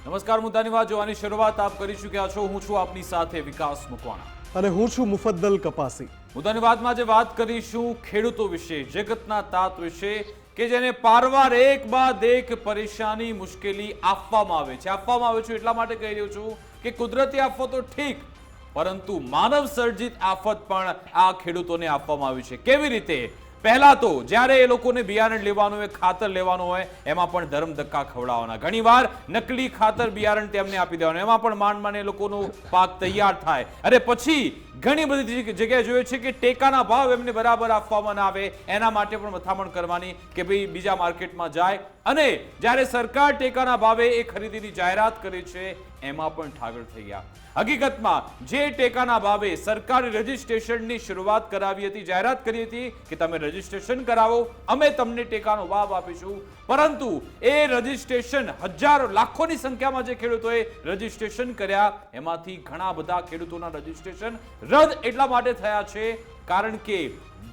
નમસ્કાર, મુદ્દાની વાત જોવાની શરૂઆત આપ કરી ચૂક્યા છો। હું છું આપની સાથે વિકાસ મકવાણા અને હું છું મુફદ્દલ કપાસી। મુદ્દાની વાતમાં જે વાત કરીશું ખેડૂતો વિશે, જગતના તાત વિશે કે જેને પારવાર એક બાદ એક પરેશાની મુશ્કેલી આપવામાં આવે છે। એટલા માટે કહી રહ્યો છું કે કુદરતી આફતો ઠીક, પરંતુ માનવ સર્જિત આફત પણ આ ખેડૂતોને આપવામાં આવી છે। કેવી રીતે? પહેલા તો જ્યારે એ લોકોને બિયારણ લેવાનું હોય, ખાતર લેવાનું હોય, એમાં પણ ધરમ ધક્કા ખવડાવવાના। ઘણીવાર નકલી ખાતર બિયારણ તેમને આપી દેવાનું, એમાં પણ માંડ માંડ એ લોકોનો પાક તૈયાર થાય। અને પછી ઘણી બધી જગ્યાએ જોયું છે કે ટેકાના ભાવ એમને બરાબર આપવામાં ના આવે, એના માટે પણ મથામણ કરવાની કે ભાઈ બીજા માર્કેટમાં જાય। અને જ્યારે સરકાર ટેકાના ભાવે એ ખરીદીની જાહેરાત કરે છે, એમાં પણ ઠાગર થઈ ગયા। હકીકતમાં જે ટેકાના ભાવે સરકારે રજીસ્ટ્રેશનની શરૂઆત કરાવી હતી, જાહેરાત કરી હતી કે તમે રજીસ્ટ્રેશન કરાવો, અમે તમને ટેકાનો ભાવ આપીશું, પરંતુ એ રજીસ્ટ્રેશન હજારો લાખોની સંખ્યામાં જે ખેડૂતોએ રજીસ્ટ્રેશન કર્યા, એમાંથી ઘણા બધા ખેડૂતોના રજીસ્ટ્રેશન રદ એટલા માટે થયા છે કારણ કે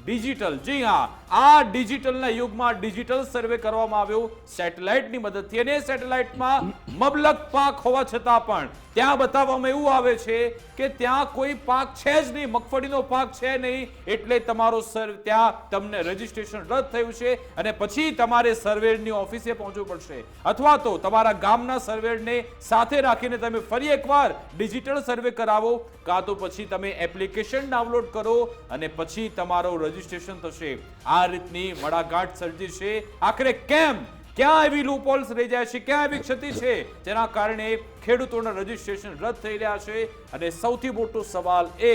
ડિજિટલ, જી હા, આ ડિજિટલના યુગમાં ડિજિટલ સર્વે કરવામાં આવ્યો સેટેલાઇટની મદદથી, અને સેટેલાઇટમાં મબલક પાક હોવા છતાં પણ ત્યાં બતાવવામાં એવું આવે છે કે ત્યાં કોઈ પાક છે જ નહીં, મગફળીનો પાક છે નહીં, એટલે તમારો ત્યાં તમને રજીસ્ટ્રેશન રદ થયું છે અને પછી તમારે સર્વેરની ઓફિસે પહોંચવું પડશે, અથવા તો તમારા ગામના સર્વેરને સાથે રાખીને તમે ફરી એકવાર ડિજિટલ સર્વે કરાવો, કાં તો પછી તમે એપ્લિકેશન ડાઉનલોડ કરો અને પછી તમારો રજીસ્ટ્રેશન થશે। આ રીતની મડાગાંઠ સર્જી છે। આખરે કેમ, ક્યાં એવી લૂપહોલ્સ રહી જાય છે, ક્યાં એવી ક્ષતિ છે જેના કારણે ખેડૂતોના રજીસ્ટ્રેશન રદ થઈ રહ્યા છે? અને સૌથી મોટો સવાલ એ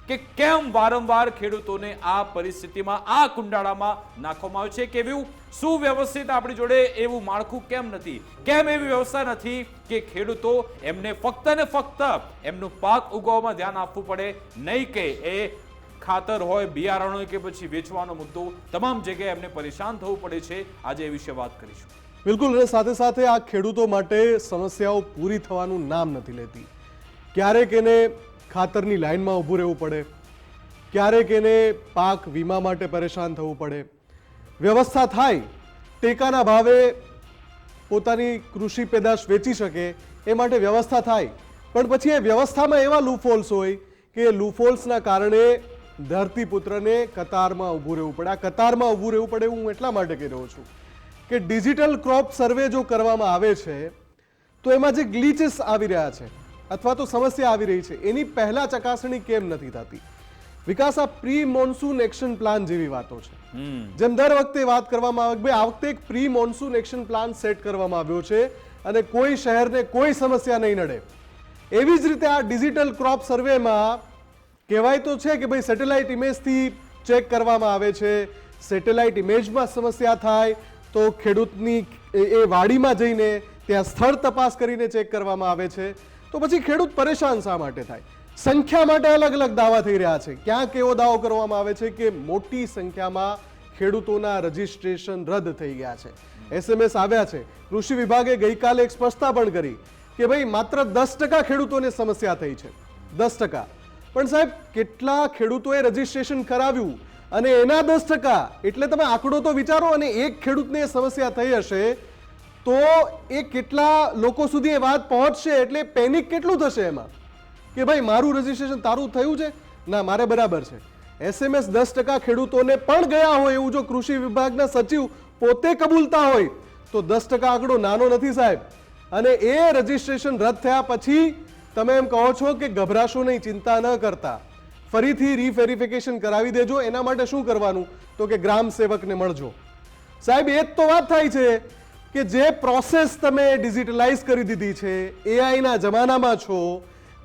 કે કેમ વારંવાર ખેડૂતોને આ પરિસ્થિતિમાં, આ કુંડાળામાં નાખવામાં આવે છે? કે એવું સુવ્યવસ્થિત આપણી જોડે એવું માળખું કેમ નથી? કેમ એવી વ્યવસ્થા નથી કે ખેડૂતો એમને ફક્ત ને ફક્ત એમનું પાક ઉગાવવામાં ધ્યાન આપવું પડે, નહીં કે એ ખાતર હોય, બિયારણ હોય કે પછી વેચવાનો મુદ્દો, તમામ જગ્યાએ એમને પરેશાન થવું પડે છે। આજે એ વિશે વાત કરીશું। બિલકુલ, અને સાથે સાથે આ ખેડૂતો માટે સમસ્યાઓ પૂરી થવાનું નામ નથી લેતી। ક્યારેક એને ખાતરની લાઈનમાં ઊભું રહેવું પડે, ક્યારેક એને પાક વીમા માટે પરેશાન થવું પડે, વ્યવસ્થા થાય ટેકાના ભાવે પોતાની કૃષિ પેદાશ વેચી શકે એ માટે વ્યવસ્થા થાય, પણ પછી એ વ્યવસ્થામાં એવા લૂપહોલ્સ હોય કે લૂપહોલ્સના કારણે ધરતીપુત્રને કતારમાં ઊભું રહેવું પડે। આ કતારમાં ઊભું રહેવું પડે હું એટલા માટે કહી રહ્યો છું કે ડિજિટલ ક્રોપ સર્વે જો કરવામાં આવે છે તો એમાં જે ગ્લિચેસ આવી રહ્યા છે અથવા તો સમસ્યા આવી રહી છે, એની પહેલા ચકાસણી કેમ નથી થતી? વિકાસ, આ પ્રી મોન્સૂન એક્શન પ્લાન જેવી વાતો છે, જેમ દર વખતે વાત કરવામાં આવે કે આ વખતે એક pre monsoon action plan set કરવામાં આવ્યો છે અને કોઈ શહેરને કોઈ સમસ્યા નહીં નડે, એવી જ રીતે આ ડિજિટલ ક્રોપ સર્વેમાં કહેવાય તો છે કે ભાઈ સેટેલાઇટ ઇમેજથી ચેક કરવામાં આવે છે, સેટેલાઇટ ઇમેજમાં સમસ્યા થાય તો ખેડૂતની એ વાડીમાં જઈને ત્યાં સ્થળ તપાસ કરીને ચેક કરવામાં આવે છે, તો પછી ખેડૂત પરેશાન શા માટે થાય? સંખ્યા માટે અલગ અલગ દાવા થઈ રહ્યા છે। ક્યાંક એવો દાવો કરવામાં આવે છે કે મોટી સંખ્યામાં ખેડૂતોના રજીસ્ટ્રેશન રદ થઈ ગયા છે, SMS આવ્યા છે। કૃષિ વિભાગે ગઈકાલે એક સ્પષ્ટતા પણ કરી કે ભાઈ માત્ર 10% ખેડૂતોને સમસ્યા થઈ છે, 10%। પણ સાહેબ, કેટલા ખેડૂતોએ રજીસ્ટ્રેશન કરાવ્યું અને એના 10%, એટલે તમે આંકડો તો વિચારો, અને એક ખેડૂતને સમસ્યા થઈ હશે તો એ કેટલા લોકો સુધી એ વાત પહોંચશે, એટલે પેનિક કેટલું થશે એમાં કે ભાઈ મારું રજીસ્ટ્રેશન તારું થયું છે ના, મારે બરાબર છે। SMS 10% ખેડૂતોને પણ ગયા હોય એવું જો કૃષિ વિભાગના સચિવ પોતે કબૂલતા હોય તો 10% આંકડો નાનો નથી સાહેબ। અને એ રજીસ્ટ્રેશન રદ થયા પછી તમે એમ કહો છો કે ગભરાશો નહીં, ચિંતા ન કરતા, ફરીથી રીવેરિફિકેશન કરાવી દેજો। એના માટે શું કરવાનું? તો કે ગ્રામ સેવકને મળજો। સાહેબ, એ જ તો વાત થાય છે કે જે પ્રોસેસ તમે ડિજિટલાઇઝ કરી દીધી છે, એઆઈના જમાનામાં છો,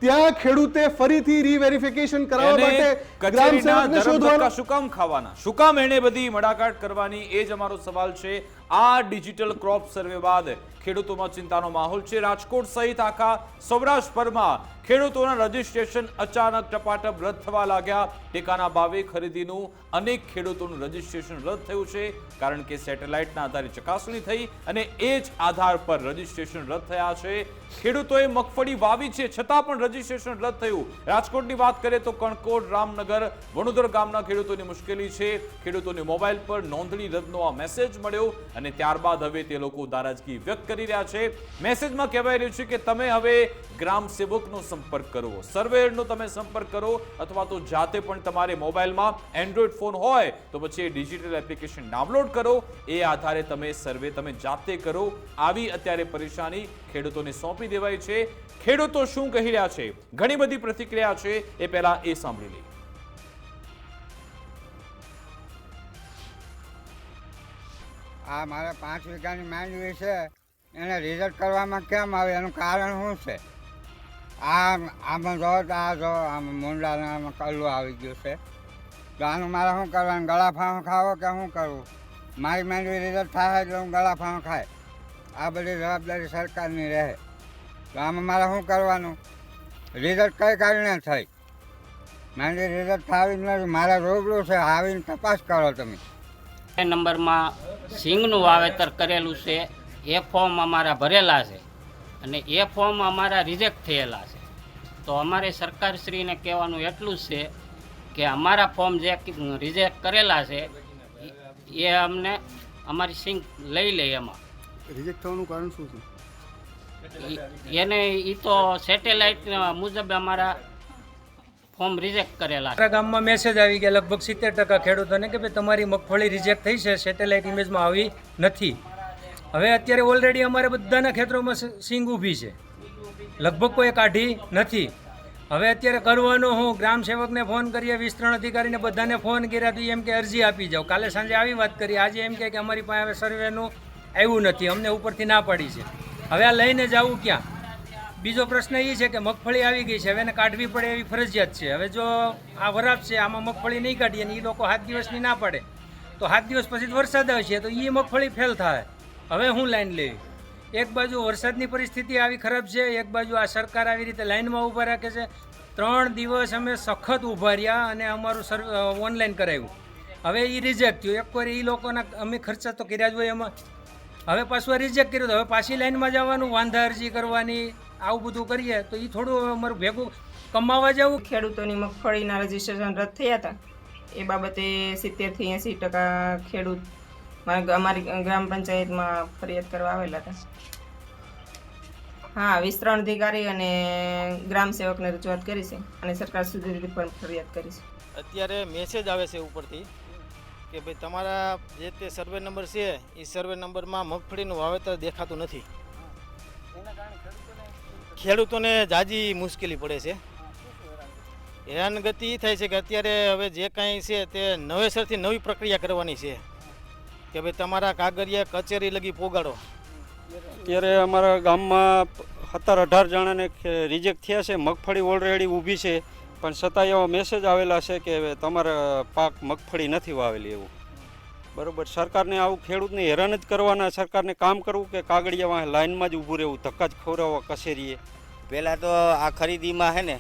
ત્યાં ખેડૂતે ફરીથી રીવેરિફિકેશન કરાવવા માટે ગ્રામ સેવકને શોધવાના શું કામ ખાવાના, શું કામ એને બધી મડાકાટ કરવાની? એ જ અમારો સવાલ છે। આ ડિજિટલ ક્રોપ સર્વે બાદ ખેડૂતોમાં ચિંતાનો માહોલ છે। રાજકોટ સહિત આખા સૌરાષ્ટ્રભરમાં ખેડૂતોના રજીસ્ટ્રેશન અચાનક ટપાટપ રદ થવા લાગ્યા। ટેકાના ભાવે ખરીદીનું અનેક ખેડૂતોનું રજીસ્ટ્રેશન રદ થયું છે કારણ કે સેટેલાઇટના આધારે ચકાસણી થઈ અને એ જ આધાર પર રજીસ્ટ્રેશન રદ થયા છે। ખેડૂતોએ મગફળી વાવી છે છતાં પણ રજીસ્ટ્રેશન રદ થયું। રાજકોટની વાત કરીએ તો કણકોટ, રામનગર, વણોદર ગામના ખેડૂતોની મુશ્કેલી છે। ખેડૂતોને મોબાઈલ પર નોંધણી રદનો આ મેસેજ મળ્યો અને ત્યારબાદ હવે તે લોકો નારાજગી વ્યક્ત કરી રહ્યા છે. મેસેજમાં કહેવાય રહ્યું છે કે તમે હવે ગ્રામ સેવકનો સંપર્ક કરો, સર્વેયરનો તમે સંપર્ક કરો, અથવા તો જાતે પણ તમારે મોબાઈલમાં એન્ડ્રોઈડ ફોન હોય તો પછી એ ડિજિટલ એપ્લિકેશન ડાઉનલોડ કરો, એ આધારે તમે સર્વે તમે જાતે કરો. આવી અત્યારે પરેશાની ખેડૂતોને સોંપી દેવાય છે. ખેડૂતો શું કહી રહ્યા છે, ઘણી બધી પ્રતિક્રિયા છે, એ પહેલા એ સાંભળી લઈએ. આ મારે 5 વીઘાની માંડવી છે, એને રિઝલ્ટ કરવામાં કેમ આવે એનું કારણ શું છે? આમાં જો આમાં મુંડાના આમાં કલ્લું આવી ગયું છે, તો આનું મારે શું કરવાનું? ગળા ફાંવ ખાવો કે શું કરવું? મારી માંડવી રિઝલ્ટ થાય એટલે હું ગળા ફાંવ ખાય, આ બધી જવાબદારી સરકારની રહે. તો આમાં મારે શું કરવાનું? રિઝલ્ટ કઈ કારણે થઈ? માંડવી રિઝલ્ટ થાવી જ નથી, મારા રૂબરૂ છે, આવીને તપાસ કરો તમે. નંબરમાં સિંગનું વાવેતર કરેલું છે, એ ફોર્મ અમારા ભરેલા છે અને એ ફોર્મ અમારા રિજેક્ટ થયેલા છે. તો અમારે સરકારશ્રીને કહેવાનું એટલું જ છે કે અમારા ફોર્મ જે રિજેક્ટ કરેલા છે એ અમને અમારી સિંગ લઈ લે. એમાં રિજેક્ટ થવાનું કારણ શું છે? એને એ તો સેટેલાઇટ મુજબ અમારા ફોર્મ રિજેક્ટ કરેલા છે. અમારા ગામમાં મેસેજ આવી ગયા લગભગ 70% ખેડૂતોને કે ભાઈ તમારી મગફળી રિજેક્ટ થઈ છે, સેટેલાઇટ ઇમેજમાં આવી નથી. હવે અત્યારે ઓલરેડી અમારે બધાના ખેતરોમાં સિંગ ઊભી છે, લગભગ કોઈ કાઢી નથી. હવે અત્યારે કરવાનો હું ગ્રામ સેવકને ફોન કરીએ, વિસ્તરણ અધિકારીને બધાને ફોન કર્યા તો એમ કે અરજી આપી જાઓ. કાલે સાંજે આવી વાત કરી, આજે એમ કે અમારી પાસે હવે સર્વેનું આવ્યું નથી, અમને ઉપરથી ના પડી છે. હવે આ લઈને જવું ક્યાં? બીજો પ્રશ્ન એ છે કે મગફળી આવી ગઈ છે, હવે એને કાઢવી પડે એવી ફરજિયાત છે. હવે જો આ વરાપ છે, આમાં મગફળી નહીં કાઢીએ ને એ લોકો 7 દિવસની ના પડે તો 7 દિવસ પછી વરસાદ આવશે તો એ મગફળી ફેલ થાય. હવે હું લાઈન લેવી? એક બાજુ વરસાદની પરિસ્થિતિ આવી ખરાબ છે, એક બાજુ આ સરકાર આવી રીતે લાઈનમાં ઊભા રાખે છે. 3 દિવસ અમે સખત ઊભા રહ્યા અને અમારું ઓનલાઈન કરાવ્યું. હવે એ રિજેક્ટ થયું. એક વાર એ લોકોના અમે ખર્ચા તો કર્યા જ હોય એમાં, હવે પાછું આ રિજેક્ટ કર્યું તો હવે પાછી લાઈનમાં જવાનું, વાંધા અરજી કરવાની, આવું બધું કરીએ તો એ થોડું અમારું ભેગું કમાવા જવું. ખેડૂતોની મગફળીના રજીસ્ટ્રેશન રદ થયા હતા, એ બાબતે 70 થી 80% ખેડૂત અમારી ગ્રામ પંચાયતમાં ફરિયાદ કરવા આવેલા હતા. હા, વિસ્તરણ અધિકારી અને ગ્રામ સેવકને રજૂઆત કરી છે અને સરકાર સુધી પણ ફરિયાદ કરી છે. અત્યારે મેસેજ આવે છે ઉપરથી કે ભાઈ તમારા જે તે સર્વે નંબર છે એ સર્વે નંબરમાં મગફળીનું વાવેતર દેખાતું નથી. ખેડૂતોને જાજી મુશ્કેલી પડે છે, હેરાનગતિ થાય છે કે અત્યારે હવે જે કાંઈ છે તે નવેસરથી નવી પ્રક્રિયા કરવાની છે કે ભાઈ તમારા કાગળિયા કચેરી લગી પોગાડો. અત્યારે અમારા ગામમાં 17-18 જણાને રિજેક્ટ થયા છે. મગફળી ઓલરેડી ઊભી છે, પણ છતાં એવા મેસેજ આવેલા છે કે તમારા પાક મગફળી નથી વાવેલી એવું. બરાબર, સરકારને આવું ખેડૂતને હેરાન જ કરવાના, સરકારને કામ કરવું કે કાગળિયા લાઇનમાં જ ઊભું રહેવું, ધક્કા જ ખવડાવવા કચેરીએ. પહેલાં તો આ ખરીદીમાં છે ને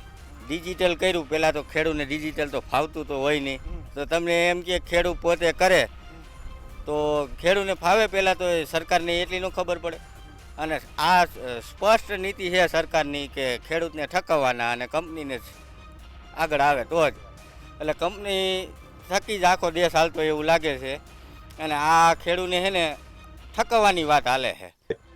ડિજિટલ કર્યું, પહેલાં તો ખેડૂતને ડિજિટલ તો ફાવતું તો હોય નહીં. તો તમને એમ કે ખેડૂત પોતે કરે તો ખેડૂતને ફાવે, પહેલાં તો સરકારને એટલી ન ખબર પડે. અને આ સ્પષ્ટ નીતિ છે સરકારની કે ખેડૂતને ઠકવવાના અને કંપનીને આગળ આવે તો જ. એટલે કંપની થકી જ આખો દેશ હાલતો એવું લાગે છે અને આ ખેડૂતને છે ને ઠકવવાની વાત હાલે છે.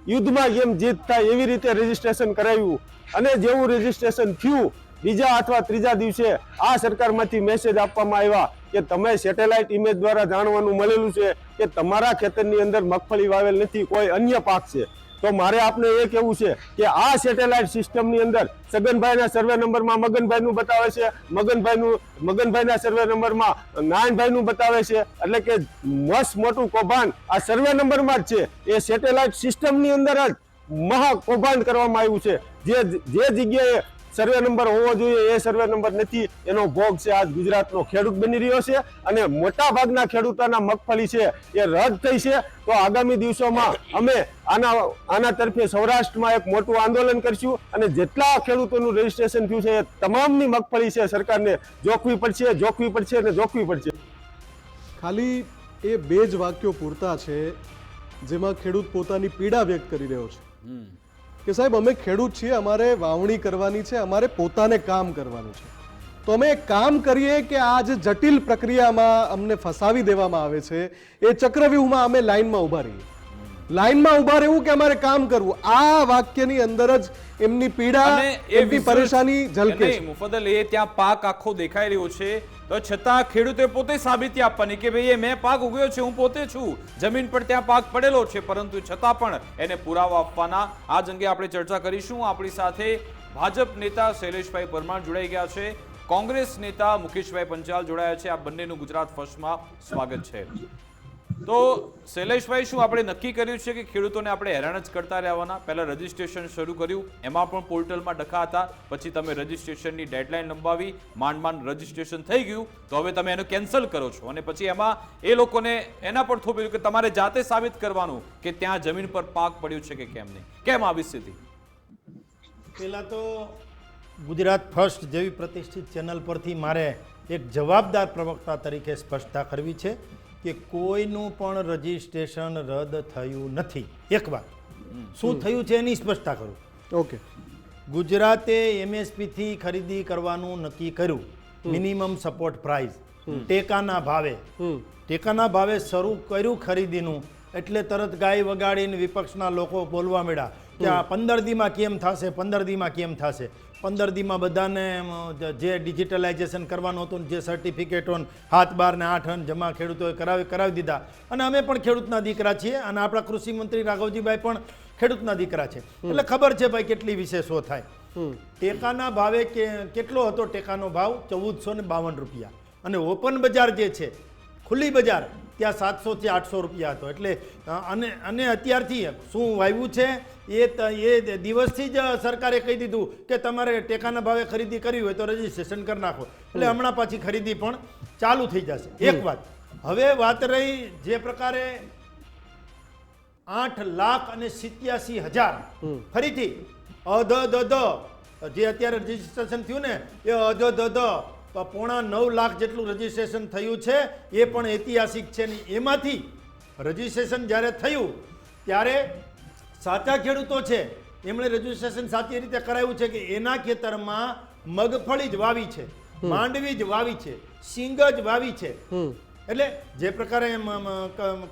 યુદ્ધમાં જેમ જીત થાય એવી રીતે રજીસ્ટ્રેશન કરાવ્યું અને જેવું રજીસ્ટ્રેશન થયું બીજા અથવા ત્રીજા દિવસે આ સરકારમાંથી મેસેજ આપવામાં આવ્યા કે તમે સેટેલાઇટ ઇમેજ દ્વારા જાણવાનું મળેલું છે કે તમારા ખેતરની અંદર મગફળી વાવેલ નથી, કોઈ અન્ય પાક છે. તો મારે આપને એ કહેવું છે કે આ સેટેલાઇટ સિસ્ટમની અંદર સગનભાઈના સર્વે નંબરમાં મગનભાઈનું બતાવે છે, મગનભાઈના સર્વે નંબરમાં નારાયણભાઈનું બતાવે છે. એટલે કે મસ્ત મોટું કૌભાંડ આ સર્વે નંબરમાં જ છે. એ સેટેલાઇટ સિસ્ટમની અંદર જ મહા કૌભાંડ કરવામાં આવ્યું છે. જે જગ્યાએ સર્વે નંબર હોવો જોઈએ એ સર્વે નંબર નથી, એનો ભોગ છે આજ ગુજરાતનો ખેડૂત બની રહ્યો છે. અને મોટા ભાગના ખેડૂતોના મગફળી છે એ રદ થઈ છે. તો આગામી દિવસોમાં અમે આના તરફે સૌરાષ્ટ્રમાં એક મોટું આંદોલન કરીશું અને જેટલા ખેડૂતોનું રજીસ્ટ્રેશન થયું છે એ તમામની મગફળી છે સરકારને જોખવી પડશે અને જોખવી પડશે. ખાલી એ 2 જ વાક્યો પૂરતા છે જેમાં ખેડૂત પોતાની પીડા વ્યક્ત કરી રહ્યો છે કે સાહેબ અમે ખેડૂત છીએ, અમારે વાવણી કરવાની છે, અમારે પોતાને કામ કરવાનું છે, તો અમે કામ કરીએ કે આ જે જટિલ પ્રક્રિયામાં અમને ફસાવી દેવામાં આવે છે એ ચક્રવ્યૂહમાં અમે લાઈનમાં ઊભા રહીએ. લાઈનમાં ઊભા રહેવું કે અમારે કામ કરવું, આ વાક્યની અંદર જ એમની પીડા, અને એ એમની પરેશાની ઝલકે નહીં, છે. મુફદ્દલ, એ ત્યાં પાક આખો દેખાઈ રહ્યો છે, તો છતાં ખેડૂતે પોતે સાબિતી આપવાની કે ભાઈ એ મેં પાક ઉગ્યો છે, હું પોતે છું, જમીન પર ત્યાં પાક પડેલો છે, પરંતુ છતાં પણ એને પુરાવા આપવાના. આ જ અંગે આપણે ચર્ચા કરીશું. આપણી સાથે ભાજપ નેતા શૈલેષભાઈ પરમાર જોડાઈ ગયા છે, કોંગ્રેસ નેતા મુકેશભાઈ પંચાલ જોડાયા છે. આ બંનેનું ગુજરાત ફર્સ્ટમાં સ્વાગત છે. તો શૈલેષભાઈ, શું આપણે નક્કી કર્યું છે કે ખેડૂતોને આપણે હેરાન જ કરતા રહેવાના? પહેલા રજીસ્ટ્રેશન શરૂ કર્યું, એમાં પણ પોર્ટલમાં ડખા હતા, પછી તમે રજીસ્ટ્રેશનની ડેડલાઇન લંબાવી, માંડ રજીસ્ટ્રેશન થઈ ગયું, તો હવે તમે એનું કેન્સલ કરો છો, અને પછી એમાં એ લોકોને એના પર થોપ્યું કે તમારે જાતે સાબિત કરવાનું કે ત્યાં જમીન પર પાક પડ્યું છે કે કેમ નહીં. કેમ આવી સ્થિતિ? પહેલાં તો ગુજરાત ફર્સ્ટ જેવી પ્રતિષ્ઠિત ચેનલ પરથી મારે એક જવાબદાર પ્રવક્તા તરીકે સ્પષ્ટતા કરવી છે કે કોઈનું પણ રજીસ્ટ્રેશન રદ થયું નથી. એક વાત શું થયું છે એની સ્પષ્ટતા કરું. ઓકે, ગુજરાતે એમએસપીથી ખરીદી કરવાનું નક્કી કર્યું, મિનિમમ સપોર્ટ પ્રાઇસ ટેકાના ભાવે શરૂ કર્યું ખરીદીનું, એટલે તરત ગાય વગાડીને વિપક્ષના લોકો બોલવા માંડ્યા કે આ 15 દીમાં કેમ થશે, 15 દીમાં કેમ થશે. 15 દીમાં બધાને જે ડિજિટલાઇઝેશન કરવાનું હતું, જે સર્ટિફિકેટો 7, 12 ને 8 જમા ખેડૂતોએ કરાવી દીધા. અને અમે પણ ખેડૂતના દીકરા છીએ, અને આપણા કૃષિ મંત્રી રાઘવજીભાઈ પણ ખેડૂતના દીકરા છે, એટલે ખબર છે ભાઈ કેટલી વિશેષો થાય. ટેકાના ભાવે કેટલો હતો? ટેકાનો ભાવ 1452 રૂપિયા, અને ઓપન બજાર જે છે, ખુલ્લી બજાર, ત્યાં 700 થી 800 રૂપિયા હતો. એટલે અને અત્યારથી શું વાવ્યું છે એ દિવસથી જ સરકારે કહી દીધું કે તમારે ટેકાના ભાવે ખરીદી કરવી હોય તો રજીસ્ટ્રેશન કરી નાખો. એટલે હમણાં પાછી ખરીદી પણ ચાલુ થઈ જશે. એક વાત. હવે વાત રહી જે પ્રકારે 8,87,000 ફરીથી જે અત્યારે રજીસ્ટ્રેશન થયું ને એ 9.5 લાખ જેટલું રજીસ્ટ્રેશન થયું છે, એ પણ ઐતિહાસિક છે. ને એમાંથી રજીસ્ટ્રેશન જ્યારે થયું ત્યારે સાચા ખેડૂતો છે એમણે રજીસ્ટ્રેશન સાચી રીતે કરાવ્યું છે કે એના ખેતરમાં મગફળી જ વાવી છે, માંડવી જ વાવી છે, સિંગ જ વાવી છે. એટલે જે પ્રકારે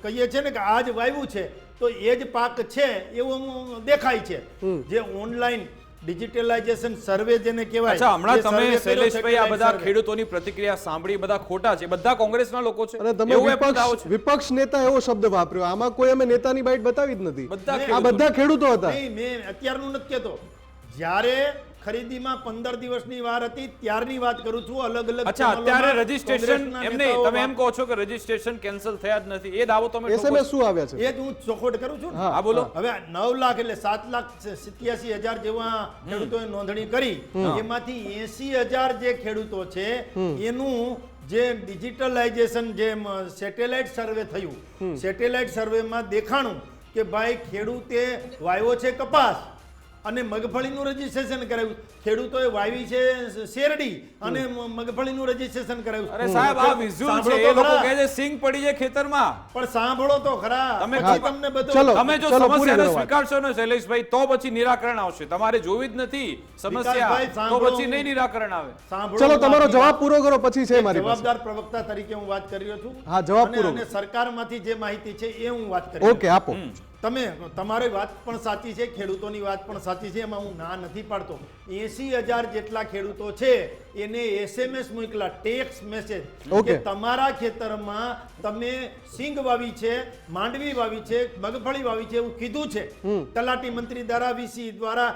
કહીએ છીએ ને કે આ જ વાવ્યું છે તો એ જ પાક છે એવું દેખાય છે. જે ઓનલાઈન ડિજિટલાઇઝેશન સર્વે જેને કહેવાય. અચ્છા, હમણાં તમે શૈલેષભાઈ આ બધા ખેડૂતોની પ્રતિક્રિયા સાંભળી, બધા ખોટા છે, બધા કોંગ્રેસના લોકો છે, અને તમે વિપક્ષ નેતા એવો શબ્દ વાપર્યો, આમાં કોઈ અમે નેતાની બાઈટ બતાવી જ નથી. આ બધા ખેડૂતો હતા. નહીં, મેં અત્યારનું નથી કહેતો, જ્યારે ખરીદીમાં 15 દિવસની વાર હતી ત્યારની વાત કરું છું. અલગ અલગ. અચ્છા, અત્યારે રજીસ્ટ્રેશન એમ નહીં, તમે એમ કહો છો કે રજીસ્ટ્રેશન કેન્સલ થયા જ નથી, એ દાવો તમે એસએમએસ શું આવ્યા છે એ જ હું ચોખવટ કરું છું. હા, બોલો. હવે 9 લાખ એટલે 7,87,000 જેવા ખેડૂતોએ નોંધણી કરી, એમાંથી 80,000 જે ખેડૂતો છે એનું જે ડિજિટલાઇઝેશન, જે સેટેલાઇટ સર્વે થયું, સેટેલાઇટ સર્વેમાં દેખાણું કે ભાઈ ખેડૂતે વાવ્યો છે કપાસ અને મગફળીનું રજીસ્ટ્રેશન કરાવ્યું, ખેડૂતોએ વાવી છે શેરડી અને મગફળીનું રજીસ્ટ્રેશન કરાવ્યું. અરે સાહેબ, આ વિઝ્યુઅલ છે, એ લોકો કહે છે સિંગ પડી છે ખેતરમાં. પણ સાંભળો તો ખરા, તમે તમને બધું તમે જો સમસ્યાને સ્વીકારશો ને શૈલેષભાઈ, તો પછી નિરાકરણ આવશે. તમારે જોવી જ નથી સમસ્યા, તો પછી નહીં નિરાકરણ આવે. ચલો, તમારો જવાબ પૂરો કરો, પછી છે મારી પાસે. જવાબદાર પ્રવક્તા તરીકે હું વાત કરી રહ્યો છું. હા, જવાબ પૂરો. અને સરકારમાંથી જે માહિતી છે એ હું વાત કરી. ઓકે, આપો. તમારી વાત પણ સાચી છે, ખેડૂતોની વાત પણ સાચી છે, એમાં હું ના નથી પાડતો. 80,000 જેટલા ખેડૂતો છે એને એસએમએસ મોકલા, ટેક્સ મેસેજ, કે તમારા ખેતરમાં તમે સિંગ વાવી છે, માંડવી વાવી છે, મગફળી વાવી છે એવું કીધું છે તલાટી મંત્રી દ્વારા, વીસી દ્વારા,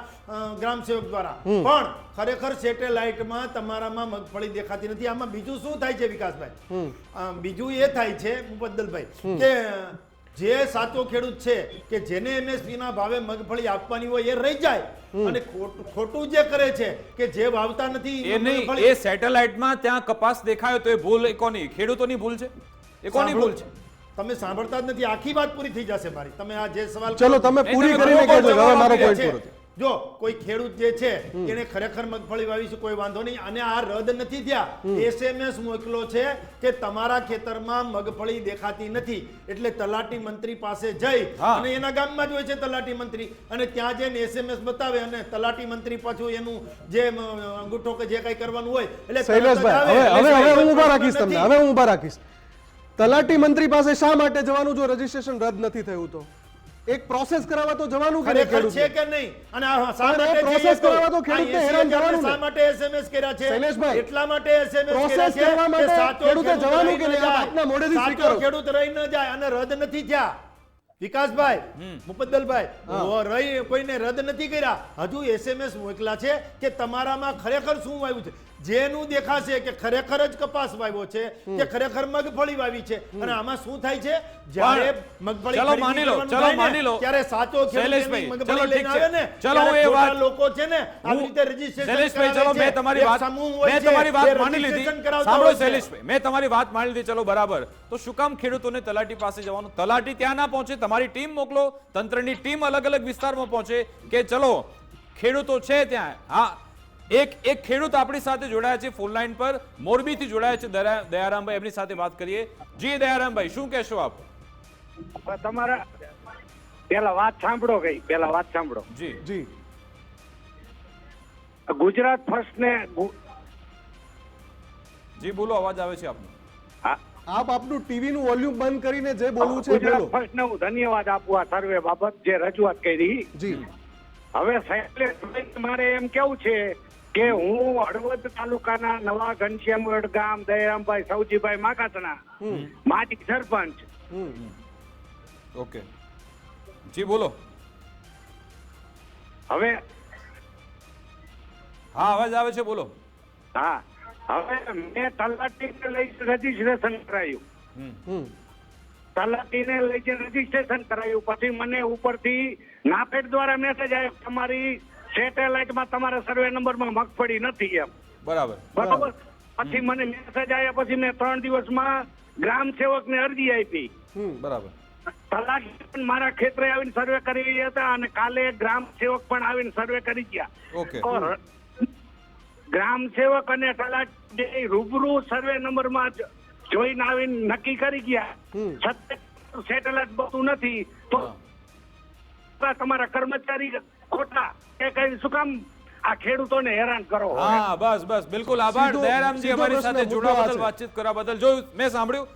ગ્રામ સેવક દ્વારા, પણ ખરેખર સેટેલાઇટમાં તમારામાં મગફળી દેખાતી નથી. આમાં બીજું શું થાય છે વિકાસભાઈ? બીજું એ થાય છે મુફદ્દલભાઈ કે જે સાચો ખેડૂત છે કે જેને એમએસપી ના ભાવે મગફળી આપવાની હોય એ રહી જાય, અને ખોટું જે કરે છે કે જે વાવતા નથી એ નહીં. એ સેટેલાઇટમાં ત્યાં કપાસ દેખાયો તો એ ભૂલ કોની? ખેડૂતોની ભૂલ છે? એ કોની ભૂલ છે? તમે સાંભળતા જ નથી. આખી વાત પૂરી થઈ જશે મારી. તમે આ જે સવાલ, ચલો તમે પૂરી કરીને કહેજો, હવે મારો પોઈન્ટ પૂરો થયો. જો કોઈ ખેડૂત જે છે એને ખરેખર મગફળી વાવી છે, કોઈ વાંધો નહીં, અને આ રદ નથી થયા, એસએમએસ મોકલો છે કે તમારા ખેતરમાં મગફળી દેખાતી નથી, એટલે તલાટી મંત્રી પાસે જઈ, અને એના ગામમાં જ હોય છે તલાટી મંત્રી, અને ત્યાં જઈને એસએમએસ બતાવે, અને તલાટી મંત્રી પાછું એનું જે અંગૂઠો કે જે કઈ કરવાનું હોય એટલે શૈલેષભાઈ, હવે હું ઊભા રાખીશ તમને, હવે હું ઊભા રાખીશ. તલાટી મંત્રી પાસે શા માટે જવાનું જો રજીસ્ટ્રેશન રદ નથી થયું તો? એક પ્રોસેસ કરાવવા તો જવાનું કે નહીં ખરેખર છે ખેડૂતને? કે નહીં? અને આ શા પણ એ માટે process જઈએ તો? કરાવવા તો ખેડૂતને આ હેરાન 80,000 કરવાનું ને. શા માટે SMS કર્યા છે? શૈલેષભાઈ, એટલા માટે SMS કર્યા process છે કરવા કે માટે સાચો ખેડૂતે ખેડૂત જવાનું રહી કે ન નહીં? જાય. આપ આપના મોઢેથી સાચો સ્વીકારો. ખેડૂત રહી ન જાય અને રદ નથી થયા. વિકાસભાઈ, મુફદ્દલભાઈ, રહી કોઈને રદ નથી કર્યા. હજુ SMS મોકલા છે કે તમારામાં ખરેખર શું વાવ્યું છે. જેનું દેખાશે કે ખરેખર જ કપાસ વાવ્યો છે કે ખરેખર મગફળી વાવી છે. અને આમાં શું થાય છે, જ્યારે મગફળી ચલો માની લો, ખરીદી ચલો કરવાનું માની લો. થાય ને, ત્યારે સાચો ખેડૂત શૈલેષભાઈ, એની ચલો મગફળી ઠીક લઈને આવે ને, છે. ચલો હું ત્યારે એ વાત- ખોટા લોકો છે ને આવી રીતે registration શૈલેષભાઈ, કરાવે ચલો છે. મેં તમારી એક વાત સમૂહ હોય મેં છે, તમારી વાત એ માની લીધી. registration કરાવતા સાંભળો હોય છે. શૈલેષભાઈ, મેં તમારી વાત માની લીધી. ચલો બરાબર. તો શું કામ ખેડૂતોને તલાટી પાસે જવાનું? તલાટી ત્યાં ના પહોંચે, તમારી ટીમ મોકલો, તંત્રની ટીમ અલગ અલગ વિસ્તારમાં પહોંચે કે ચલો ખેડૂતો છે ત્યાં. હા, એક ખેડૂત આપણી સાથે જોડાયા છે ફોન લાઈન પર, મોરબીથી જોડાયા છે દયારામભાઈ, એમની સાથે વાત કરીએ. જી દયારામભાઈ, શું કહેશો આપ? તમારા પેલા વાત સાંભળો પેલા વાત સાંભળો. જી જી ગુજરાત ફર્સ્ટ ને જી બોલો, અવાજ આવે છે આપનો. આપ આપનું ટીવી નું વોલ્યુમ બંધ કરીને જે બોલવું છે ગુજરાત બોલો. ફર્સ્ટ ને હું ધન્યવાદ આપું આ સર્વે બાબત જે રજૂઆત કરી. જી હવે સાહેબ મારે એમ કેવું છે કે હું હળવદ તાલુકાના નવા ઘનશ્યામગઢ ગામ દયારામભાઈ સૌજીભાઈ માકાતણા માજી સરપંચ. ઓકે, જી બોલો. હવે હા, અવાજ આવે છે, બોલો. હા, હવે મેં તલાટીને લઈ રજીસ્ટ્રેશન કરાયું. તલાટીને લઈ રજીસ્ટ્રેશન કરાયું પછી મને ઉપરથી નાફેડ દ્વારા મેસેજ આવ્યો તમારી સેટેલાઇટમાં તમારા સર્વે નંબરમાં મગફળી નથી એમ. બરાબર. બરાબર. પછી મને મેસેજ આવ્યા પછી મેં 3 દિવસમાં ગ્રામ સેવકને અરજી આપી. બરાબર. તલાટી પણ મારા ખેતરે આવીને સર્વે કરી રહ્યા હતા અને કાલે ગ્રામ સેવક પણ આવીને સર્વે કરી ગયા. ઓકે. તો ગ્રામ સેવક અને તલાટી રૂબરૂ સર્વે નંબરમાં જોઈને આવીને નક્કી કરી ગયા સેટેલાઇટ બધું નથી તો તમારા કર્મચારી ખોટા એ કઈ શું કામ આ ખેડૂતોને હેરાન કરો? હા, બસ બિલકુલ આભાર દયારામજી, સીધો અમારી પ્રશ્ન સાથે મુદ્દો જોડાવા આ બદલ, છે. વાતચીત કરવા બદલ. જોયું, મેં સાંભળ્યું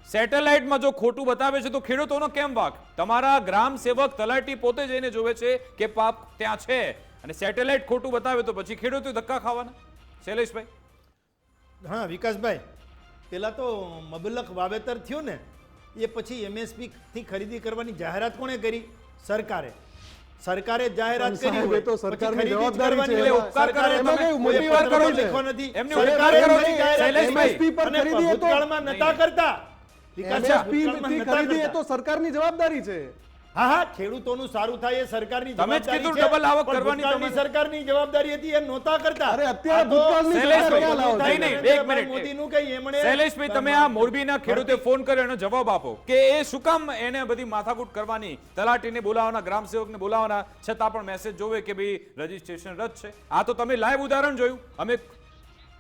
સેટેલાઇટમાં જો ખોટું બતાવે છે તો ખેડૂતોનો કેમ વાક? તમારા ગ્રામ સેવક તલાટી પોતે જઈને જોવે છે કે પાપ ત્યાં છે અને સેટેલાઇટ ખોટું બતાવે તો પછી ખેડૂતો ધક્કા ખાવાના. શૈલેષભાઈ. હા વિકાસભાઈ, પેલા તો મબલક વાવેતર થયું ને એ પછી MSP થી ખરીદી કરવાની જાહેરાત કોણે કરી? સરકારે જાહેરાત કરી સાહેબ, હોય, એ તો પછી સરકારની ખરીદી જ જવાબદારી કરવાની છે. હોય. ઉપકાર કરો, સરકારે એમાં તમે કઈ મોટી કોઈ વાત પત્ર કરો તો છે. લખ્યો નથી. એમની સરકારે ઉપકાર કરો એમની છે. જાહેરાત શૈલેષભાઈ. કરી. પર અને ખરીદી એ તો- ભૂતકાળમાં નતા કરતા. વિકાસભાઈ, MSP ભૂતકાળમાં થી નતા ખરીદી એ કરતા. તો સરકારની જવાબદારી છે. હા, ખેડૂતોનું સારું થાય એ સરકારની તમે જ જવાબદારી કીધું છે. ડબલ આવક પણ કરવાની ભૂતકાળની તમારે. સરકારની જવાબદારી હતી એ નહોતા કરતા. અરે, અત્યારે આ તો ભૂતકાળની સરકાર શૈલેષભાઈ, ક્યાં લાવો છો? મોદી નહીં, એક મિનિટ. મોદીનું કઈ એમણે શૈલેષભાઈ, તમે આ મોરબીના ખેડૂતે ફોન કર્યો એનો જવાબ આપો કે એ શું કામ એને બધી માથાકૂટ કરવાની, તલાટીને બોલાવવાના, ગ્રામ સેવકને બોલાવવાના, છતાં પણ મેસેજ જોવે કે ભાઈ રજીસ્ટ્રેશન રદ છે. આ તો તમે લાઈવ ઉદાહરણ જોયું. અમે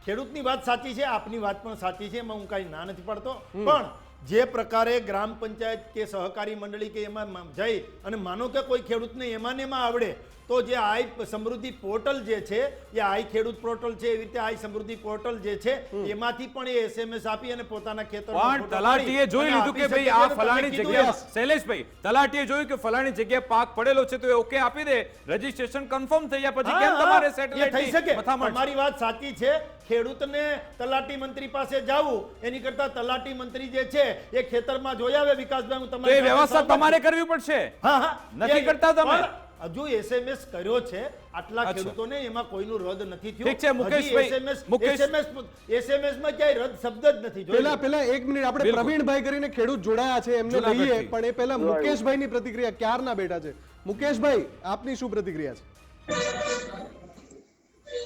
ખેડૂતની વાત સાચી છે, આપની વાત પણ સાચી છે, એમાં હું કાંઈ ના નથી પડતો. પણ જે પ્રકારે ગ્રામ પંચાયત કે સહકારી મંડળી કે એમાં જઈ અને માનો કે કોઈ ખેડૂતને એમાં ને એમાં આવડે તો જે આઈ સમૃદ્ધિ પોર્ટલ જે છે એ આઈ ખેડૂત પોર્ટલ છે, એવી રીતે આઈ સમૃદ્ધિ પોર્ટલ જે છે એમાંથી પણ એ SMS આપી અને પોતાના ખેતરમાં પણ તલાટીએ જોઈ લીધું કે ભાઈ આ ફલાણી જગ્યા, શૈલેષભાઈ, તલાટીએ જોયું કે ફલાણી જગ્યાએ પાક પડેલો છે તો એ ઓકે આપી દે, રજીસ્ટ્રેશન કન્ફર્મ થઈ ગયા પછી કેમ તમારે સેટેલાઇટ થઈ શકે? મથામણ? તમારી વાત સાચી છે. ખેડૂતને તલાટી મંત્રી પાસે જાવું એની કરતા તલાટી મંત્રી જે છે એ ખેતરમાં જોઈ આવે. વિકાસભાઈ, હું તો તમારી એ વ્યવસ્થા તમારે કરવી પડશે. હા, નથી કરતા તમે. હજુ SMS કર્યો છે આટલા ખેડૂતોને, એમાં કોઈનું રદ નથી થયું. ઠીક છે, મુકેશભાઈ, SMS માં ક્યાંય રદ શબ્દ જ નથી. પેલા 1 મિનિટ, આપણે પ્રવીણભાઈ કરીને ખેડૂત જોડાયા છે એમને લઈએ, પણ એ પહેલા મુકેશભાઈની પ્રતિક્રિયા ક્યારના બેઠા છે. મુકેશભાઈ, આપની શું પ્રતિક્રિયા છે?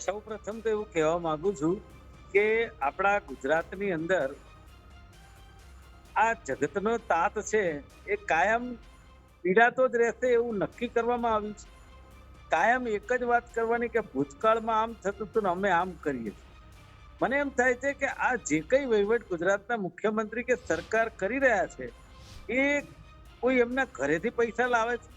સૌપ્રથમ તો એવું કહેવા માંગુ છું કે આપણા ગુજરાતની અંદર આ જગતનો તાત છે એ કાયમ પીડાતો જ રહેશે એવું નક્કી કરવામાં આવ્યું છે. કાયમ એક જ વાત કરવાની કે ભૂતકાળમાં આમ થતું હતું ને અમે આમ કરીએ. મને એમ થાય છે કે આ જે કઈ વહીવટ ગુજરાતના મુખ્યમંત્રી કે સરકાર કરી રહ્યા છે એ કોઈ એમના ઘરેથી પૈસા લાવે છે?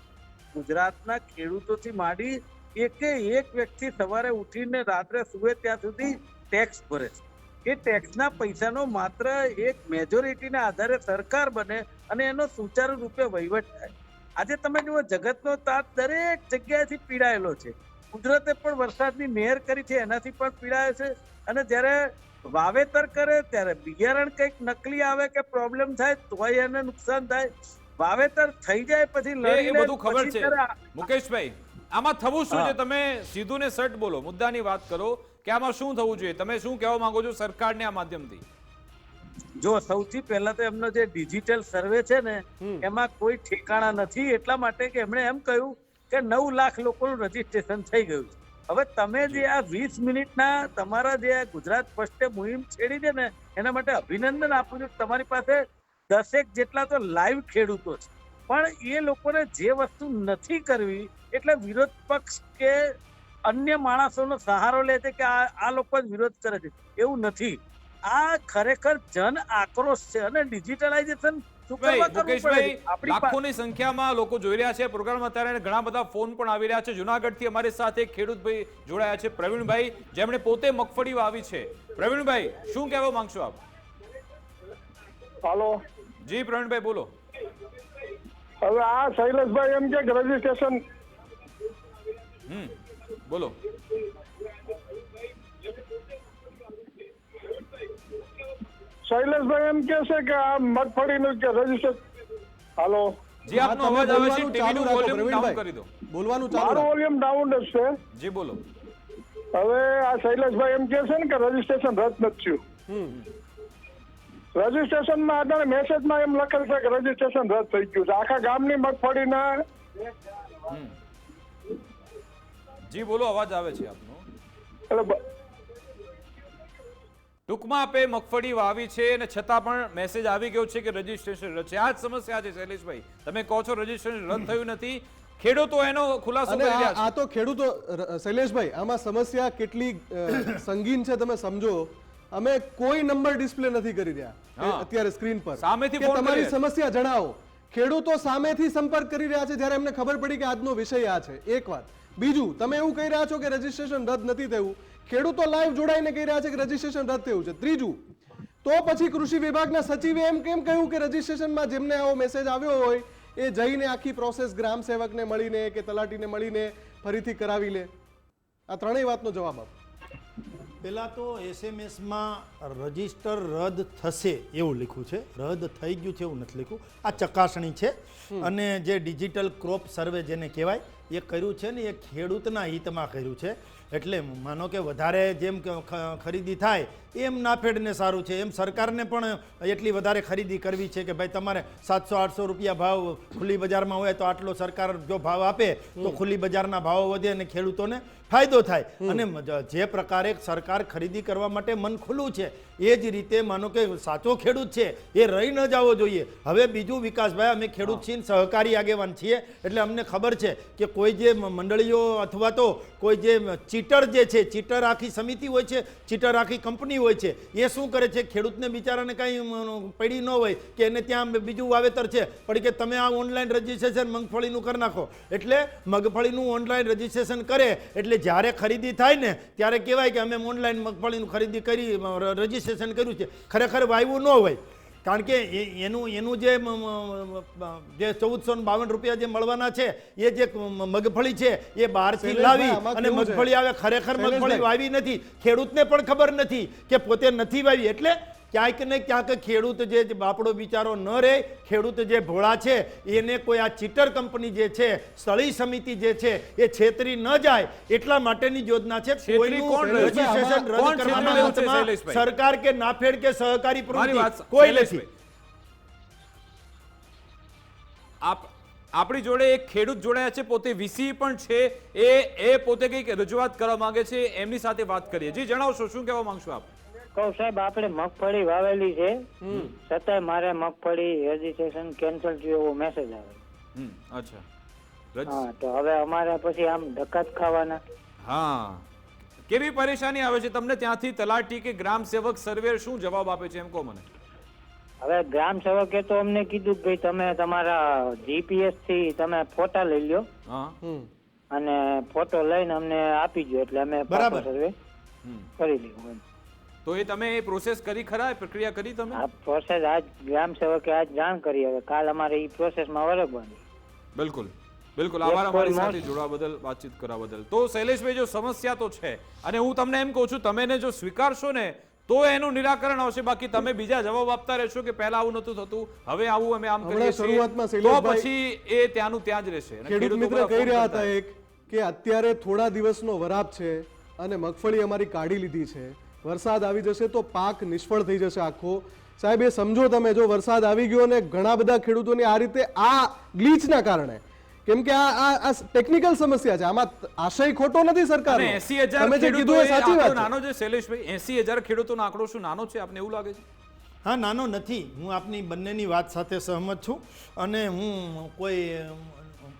ગુજરાતના ખેડૂતોથી માંડી એકે એક વ્યક્તિ સવારે ઉઠીને રાત્રે સુવે ત્યાં સુધી ટેક્સ ભરે છે. એ ટેક્સના પૈસાનો માત્ર એક મેજોરિટીના આધારે સરકાર બને અને એનો સુચારુ રૂપે વહીવટ થાય. આજે તમે જુઓ જગતનો તાત દરેક જગ્યાએથી પીડાયેલો છે. કુદરતે પણ વરસાદની મહેર કરી છે એનાથી પણ પીડાય છે. અને જ્યારે વાવેતર કરે ત્યારે બિયારણ કંઈક નકલી આવે કે પ્રોબ્લેમ થાય તોય એને નુકસાન થાય. વાવેતર થઈ જાય પછી એ બધું ખબર છે મુકેશભાઈ. આમાં થવું શું છે? તમે સીધું ને સટ બોલો, મુદ્દાની વાત કરો કે આમાં શું થવું જોઈએ. તમે શું કહેવા માંગો છો સરકારને આ માધ્યમથી? જો સૌથી પહેલા તો એમનો જે ડિજિટલ સર્વે છે ને એમાં કોઈ ઠેકાણા નથી, એટલા માટે કે એમણે એમ કહ્યું કે 9 લાખ લોકોનું રજીસ્ટ્રેશન થઈ ગયું છે. હવે તમે જે આ 20 મિનિટના તમારા જે ગુજરાત ફર્સ્ટે મુહિમ છેડી છે ને એના માટે અભિનંદન આપું છું. તમારી પાસે 10 જેટલા તો લાઈવ ખેડૂતો છે, પણ એ લોકોને જે વસ્તુ નથી કરવી એટલે વિરોધ પક્ષ કે અન્ય માણસોનો સહારો લે છે કે આ લોકો જ વિરોધ કરે છે. એવું નથી. આ ખરેખર જન આક્રોશ છે અને ડિજિટલાઇઝેશન લાખોની સંખ્યામાં લોકો જોઈ રહ્યા છે પ્રોગ્રામ અત્યારે. ઘણા બધા ફોન પણ આવી રહ્યા છે. જુનાગઢથી અમારી સાથે ખેડૂતભાઈ જોડાયા છે, પ્રવીણભાઈ, જેમણે પોતે મગફળી વાવી છે. પ્રવીણભાઈ, શું કહેવા માંગશો આપ? હાલો જી પ્રવીણભાઈ બોલો. હવે આ શૈલેષભાઈ એમ કે રજીસ્ટ્રેશન બોલો. શૈલેષભાઈ એમ કે છે કે આ મગફળીનું કે રજીસ્ટ્રેશન. હાલો જી આપનો અવાજ આવે છે, ટીવીનું વોલ્યુમ ડાઉન કરી દો. બોલવાનું ચાલુ મારું વોલ્યુમ ડાઉન જ છે. જી બોલો. હવે આ શૈલેષભાઈ એમ કે છે ને કે રજીસ્ટ્રેશન રદ નથી થયું. રજીસ્ટ્રેશનમાં અત્યારે મેસેજમાં એમ લખેલ છે કે રજીસ્ટ્રેશન રદ થઈ ગયું છે આખા ગામની મગફળીના. જી બોલો, અવાજ આવે છે આપનો. એટલે ટૂંકમાં આપે મગફળી વાવી છે અને છતાં પણ મેસેજ આવી ગયો છે કે રજીસ્ટ્રેશન રદ છે. આ જ સમસ્યા છે શૈલેષભાઈ. તમે કહો છો રજીસ્ટ્રેશન રદ થયું નથી, ખેડૂતો એનો ખુલાસો કરી રહ્યા છે. આ તો ખેડૂતો શૈલેષભાઈ, આમાં સમસ્યા કેટલી સંગીન છે તમે સમજો. અમે કોઈ નંબર ડિસ્પ્લે નથી કરી રહ્યા અત્યારે સ્ક્રીન પર. સામેથી તમારી સમસ્યા જણાવો. ખેડૂતો સામેથી સંપર્ક કરી રહ્યા છે જ્યારે એમને ખબર પડી કે આજનો વિષય આ છે. એક વાત. બીજું, તમે એવું કહી રહ્યા છો કે રજીસ્ટ્રેશન રદ નથી થયું, ખેડૂતો લાઈવ જોડાઈને કહી રહ્યા છે કે રજીસ્ટ્રેશન રદ થયું છે. ત્રીજું, તો પછી કૃષિ વિભાગના સચિવે એમ કેમ કહ્યું કે રજીસ્ટ્રેશનમાં જેમને આવો મેસેજ આવ્યો હોય એ જઈને આખી પ્રોસેસ ગ્રામ સેવકને મળીને કે તલાટીને મળીને ફરીથી કરાવી લે? આ ત્રણેય વાતનો જવાબ આપો. પહેલાં તો એસએમએસમાં રજીસ્ટર રદ થશે એવું લખ્યું છે, રદ થઈ ગયું છે એવું નથી લખ્યું. આ ચકાસણી છે. અને જે ડિજિટલ ક્રોપ સર્વે જેને કહેવાય એ કર્યું છે ને એ ખેડૂતના હિતમાં કર્યું છે. એટલે માનો કે વધારે જેમ ખરીદી થાય એમ નાફેડને સારું છે, એમ સરકારને પણ એટલી વધારે ખરીદી કરવી છે કે ભાઈ તમારે 700-800 રૂપિયા ભાવ ખુલ્લી બજારમાં હોય તો આટલો સરકાર જો ભાવ આપે તો ખુલ્લી બજારના ભાવો વધે અને ખેડૂતોને ફાયદો થાય. અને જે પ્રકારે સરકાર ખરીદી કરવા માટે મન ખુલ્લું છે એ જ રીતે માનો કે સાચો ખેડૂત છે એ રહી ન જવો જોઈએ. હવે બીજું વિકાસભાઈ, અમે ખેડૂત છીએ, સહકારી આગેવાન છીએ, એટલે અમને ખબર છે કે કોઈ જે મંડળીઓ અથવા તો કોઈ જે ચીટર જે છે, ચીટર આખી સમિતિ હોય છે, ચીટર આખી કંપની હોય છે, એ શું કરે છે ખેડૂતને બિચારાને કંઈ પડી ન હોય કે એને ત્યાં બીજું વાવેતર છે પડી કે તમે આ ઓનલાઈન રજીસ્ટ્રેશન મગફળીનું કરી નાખો. એટલે મગફળીનું ઓનલાઈન રજીસ્ટ્રેશન કરે એટલે જ્યારે ખરીદી થાય ને ત્યારે કહેવાય કે અમે ઓનલાઈન મગફળીનું ખરીદી કરી રજીસ્ટ્રેશન કર્યું છે, ખરેખર વાવ્યું ન હોય. કારણ કે એનું જે 1452 રૂપિયા જે મળવાના છે એ જે મગફળી છે એ બહારથી લાવી અને મગફળી આવે, ખરેખર મગફળી વાવી નથી. ખેડૂતને પણ ખબર નથી કે પોતે નથી વાવી. એટલે ક્યાંક ને ક્યાંક ખેડૂત જે બાપડો બિચારો ન રહે, ખેડૂત જે ભોળા છે એને કોઈ આ ચીટર કંપની જે છે, સ્થળીય સમિતિ જે છે એ છેતરી ન જાય એટલા માટેની યોજના છે. કોઈનું રજીસ્ટ્રેશન રદ કરવાના હાથમાં સરકાર કે નાફેડ કે સહકારી પ્રવૃત્તિ કોઈ નથી. આપણી જોડે એક ખેડૂત જોડાયા છે, પોતે વીસી પણ છે, એ પોતે કંઈક રજૂઆત કરવા માંગે છે, એમની સાથે વાત કરીએ. જી જણાવશો, શું કહેવા માંગશો આપ? કહું સાહેબ, આપણે મગફળી વાવેલી છે છતાંય મારે મગફળી રજીસ્ટ્રેશન કેન્સલ થયું એવો મેસેજ આવે. અચ્છા, હા, તો હવે અમારે પછી આમ ધક્કા જ ખાવાના. હા, કેવી પરેશાની આવે છે તમને ત્યાંથી? તલાટી કે ગ્રામ સેવક સર્વેર શું જવાબ આપે છે એમ કહો મને. હવે ગ્રામ સેવકે તો અમને કીધું કે ભાઈ તમે તમારા જીપીએસ થી તમે ફોટા લઈ લ્યો અને ફોટો લઈને અમને આપી દો એટલે અમે બરાબર સર્વે કરી લઈએ. તો એ તમે એ પ્રોસેસ કરી ખરા, પ્રક્રિયા કરી તમે? આ પ્રોસેસ આજ ગ્રામ સેવકે આજ જાણ કરી, હવે કાલ અમારે એ પ્રોસેસમાં વળગવાની. બિલકુલ બિલકુલ, આભાર અમારી સાથે જોડવા બદલ, વાતચીત કરવા બદલ. તો શૈલેષભાઈ, જો સમસ્યા તો છે અને હું તમને એમ કહું છું, તમે એને જો સ્વીકારશો ને તો એનું નિરાકરણ આવશે. બાકી તમે બીજા જવાબ આપતા રહેશો કે પહેલા આવું નતું થતું, હવે આવું અમે આમ કરીએ છીએ, તો પછી એ ત્યાંનું ત્યાં જ રહેશે. ખેડૂત મિત્ર કહી રહ્યા હતા એક કે અત્યારે થોડા દિવસનો વરાપ છે અને મગફળી અમારી કાઢી લીધી છે, વરસાદ આવી જશે તો પાક નિષ્ફળ થઈ જશે આખો. સાહેબ, એ સમજો તમે, જો વરસાદ આવી ગયો અને ઘણા બધા ખેડૂતોની આ રીતે આ ગ્લીચના કારણે, કેમ કે આ ટેકનિકલ સમસ્યા છે, આમાં આશય ખોટો નથી સરકારનો. 80,000 તમે જે કીધું એ સાચી વાત છે. નાનો છે શૈલેષભાઈ, 80,000 ખેડૂતોનો આંકડો શું નાનો છે? આપને એવું લાગે છે? હા, નાનો નથી. હું આપની બંનેની વાત સાથે સહમત છું અને હું કોઈ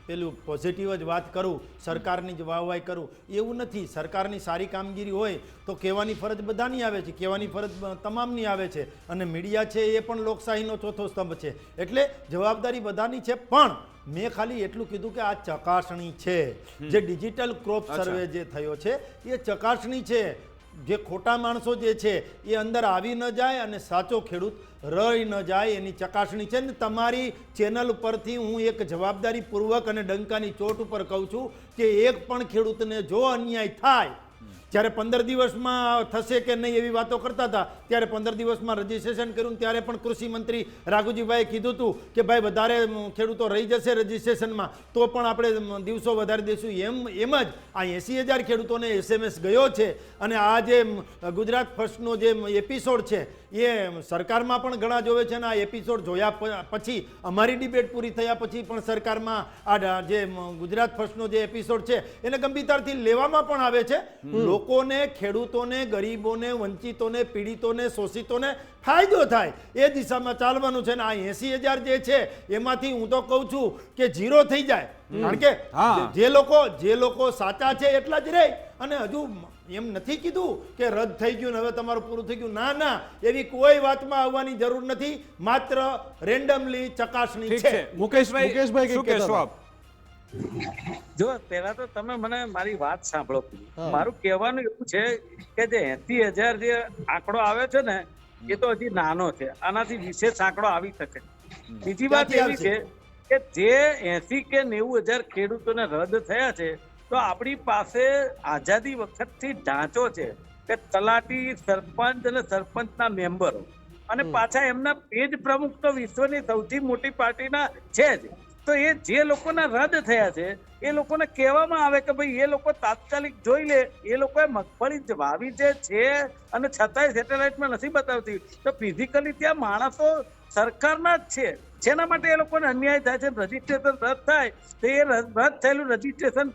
પેલું પોઝિટિવ જ વાત કરું, સરકારની જ વાહવાઈ કરું એવું નથી. સરકારની સારી કામગીરી હોય તો કહેવાની ફરજ બધાની આવે છે, કહેવાની ફરજ તમામની આવે છે અને મીડિયા છે એ પણ લોકશાહીનો ચોથો સ્તંભ છે, એટલે જવાબદારી બધાની છે. પણ મેં ખાલી એટલું કીધું કે આ ચકાસણી છે, જે ડિજિટલ ક્રોપ સર્વે જે થયો છે એ ચકાસણી છે. જે ખોટા માણસો જે છે એ અંદર આવી ન જાય અને સાચો ખેડૂત રહી ન જાય એની ચકાસણી છે. ને તમારી ચેનલ ઉપરથી હું એક જવાબદારીપૂર્વક અને ડંકાની ચોટ ઉપર કહું છું કે એક પણ ખેડૂતને જો અન્યાય થાય, જ્યારે 15 દિવસમાં થશે કે નહીં એવી વાતો કરતા હતા, ત્યારે 15 દિવસમાં રજીસ્ટ્રેશન કર્યું, ત્યારે પણ કૃષિ મંત્રી રાઘુજીભાઈએ કીધું હતું કે ભાઈ વધારે ખેડૂતો રહી જશે રજીસ્ટ્રેશનમાં તો પણ આપણે દિવસો વધારી દઈશું. એમ જ આ 80,000 ખેડૂતોને SMS ગયો છે અને આ જે ગુજરાત ફર્સ્ટનો જે એપિસોડ છે એ સરકારમાં પણ ઘણા જોવે છે અને આ એપિસોડ જોયા પછી, અમારી ડિબેટ પૂરી થયા પછી પણ સરકારમાં આ જે ગુજરાત ફર્સ્ટનો જે એપિસોડ છે એને ગંભીરતાથી લેવામાં પણ આવે છે. લોકોને, ખેડૂતોને, ગરીબોને, વંચિતોને, પીડિતોને, શોષિતોને ફાયદો થાય એ દિશામાં ચાલવાનું છે. ને આ 80,000 જે છે એમાંથી હું તો કહું છું કે 0 થઈ જાય, કારણ કે જે લોકો સાચા છે એટલા જ રહે. અને હજુ એમ નથી કીધું કે રદ થઈ ગયું ને હવે તમારું પૂરું થઈ ગયું, ના, એવી કોઈ વાતમાં આવવાની જરૂર નથી. માત્ર રેન્ડમલી ચકાસણી છે. મુકેશભાઈ શું કહેશો આપ? જો પહેલા તો તમે મને મારી વાત સાંભળો. મારું કહેવાનું એવું છે કે જે 80,000 જે આંકડો આવે છે ને એ તો હજી નાનો છે, આનાથી વિશેષ આંકડો આવી શકે. બીજી વાત એવી છે કે જે 80 કે 90,000 ખેડૂતોને રદ થયા છે તો આપણી પાસે આઝાદી વખતથી ઢાંચો છે કે તલાટી, સરપંચ અને સરપંચના મેમ્બરો અને પાછા એમના પેજ પ્રમુખ તો વિશ્વની સૌથી મોટી પાર્ટીના છે જ. તો એ જે લોકોના રદ થયા છે એ લોકોને કહેવામાં આવે કે ભાઈ એ લોકો તાત્કાલિક જોઈ લે, એ લોકોએ મગફળી વાવી છે અને છતાંય સેટેલાઇટમાં નથી બતાવતી, તો ફિઝિકલી ત્યાં માણસો સરકારના જ છે. જેના માટે એ લોકોને અન્યાય થાય છે. રજીસ્ટ્રેશન રદ થાય તો એ રદ થયેલું રજીસ્ટ્રેશન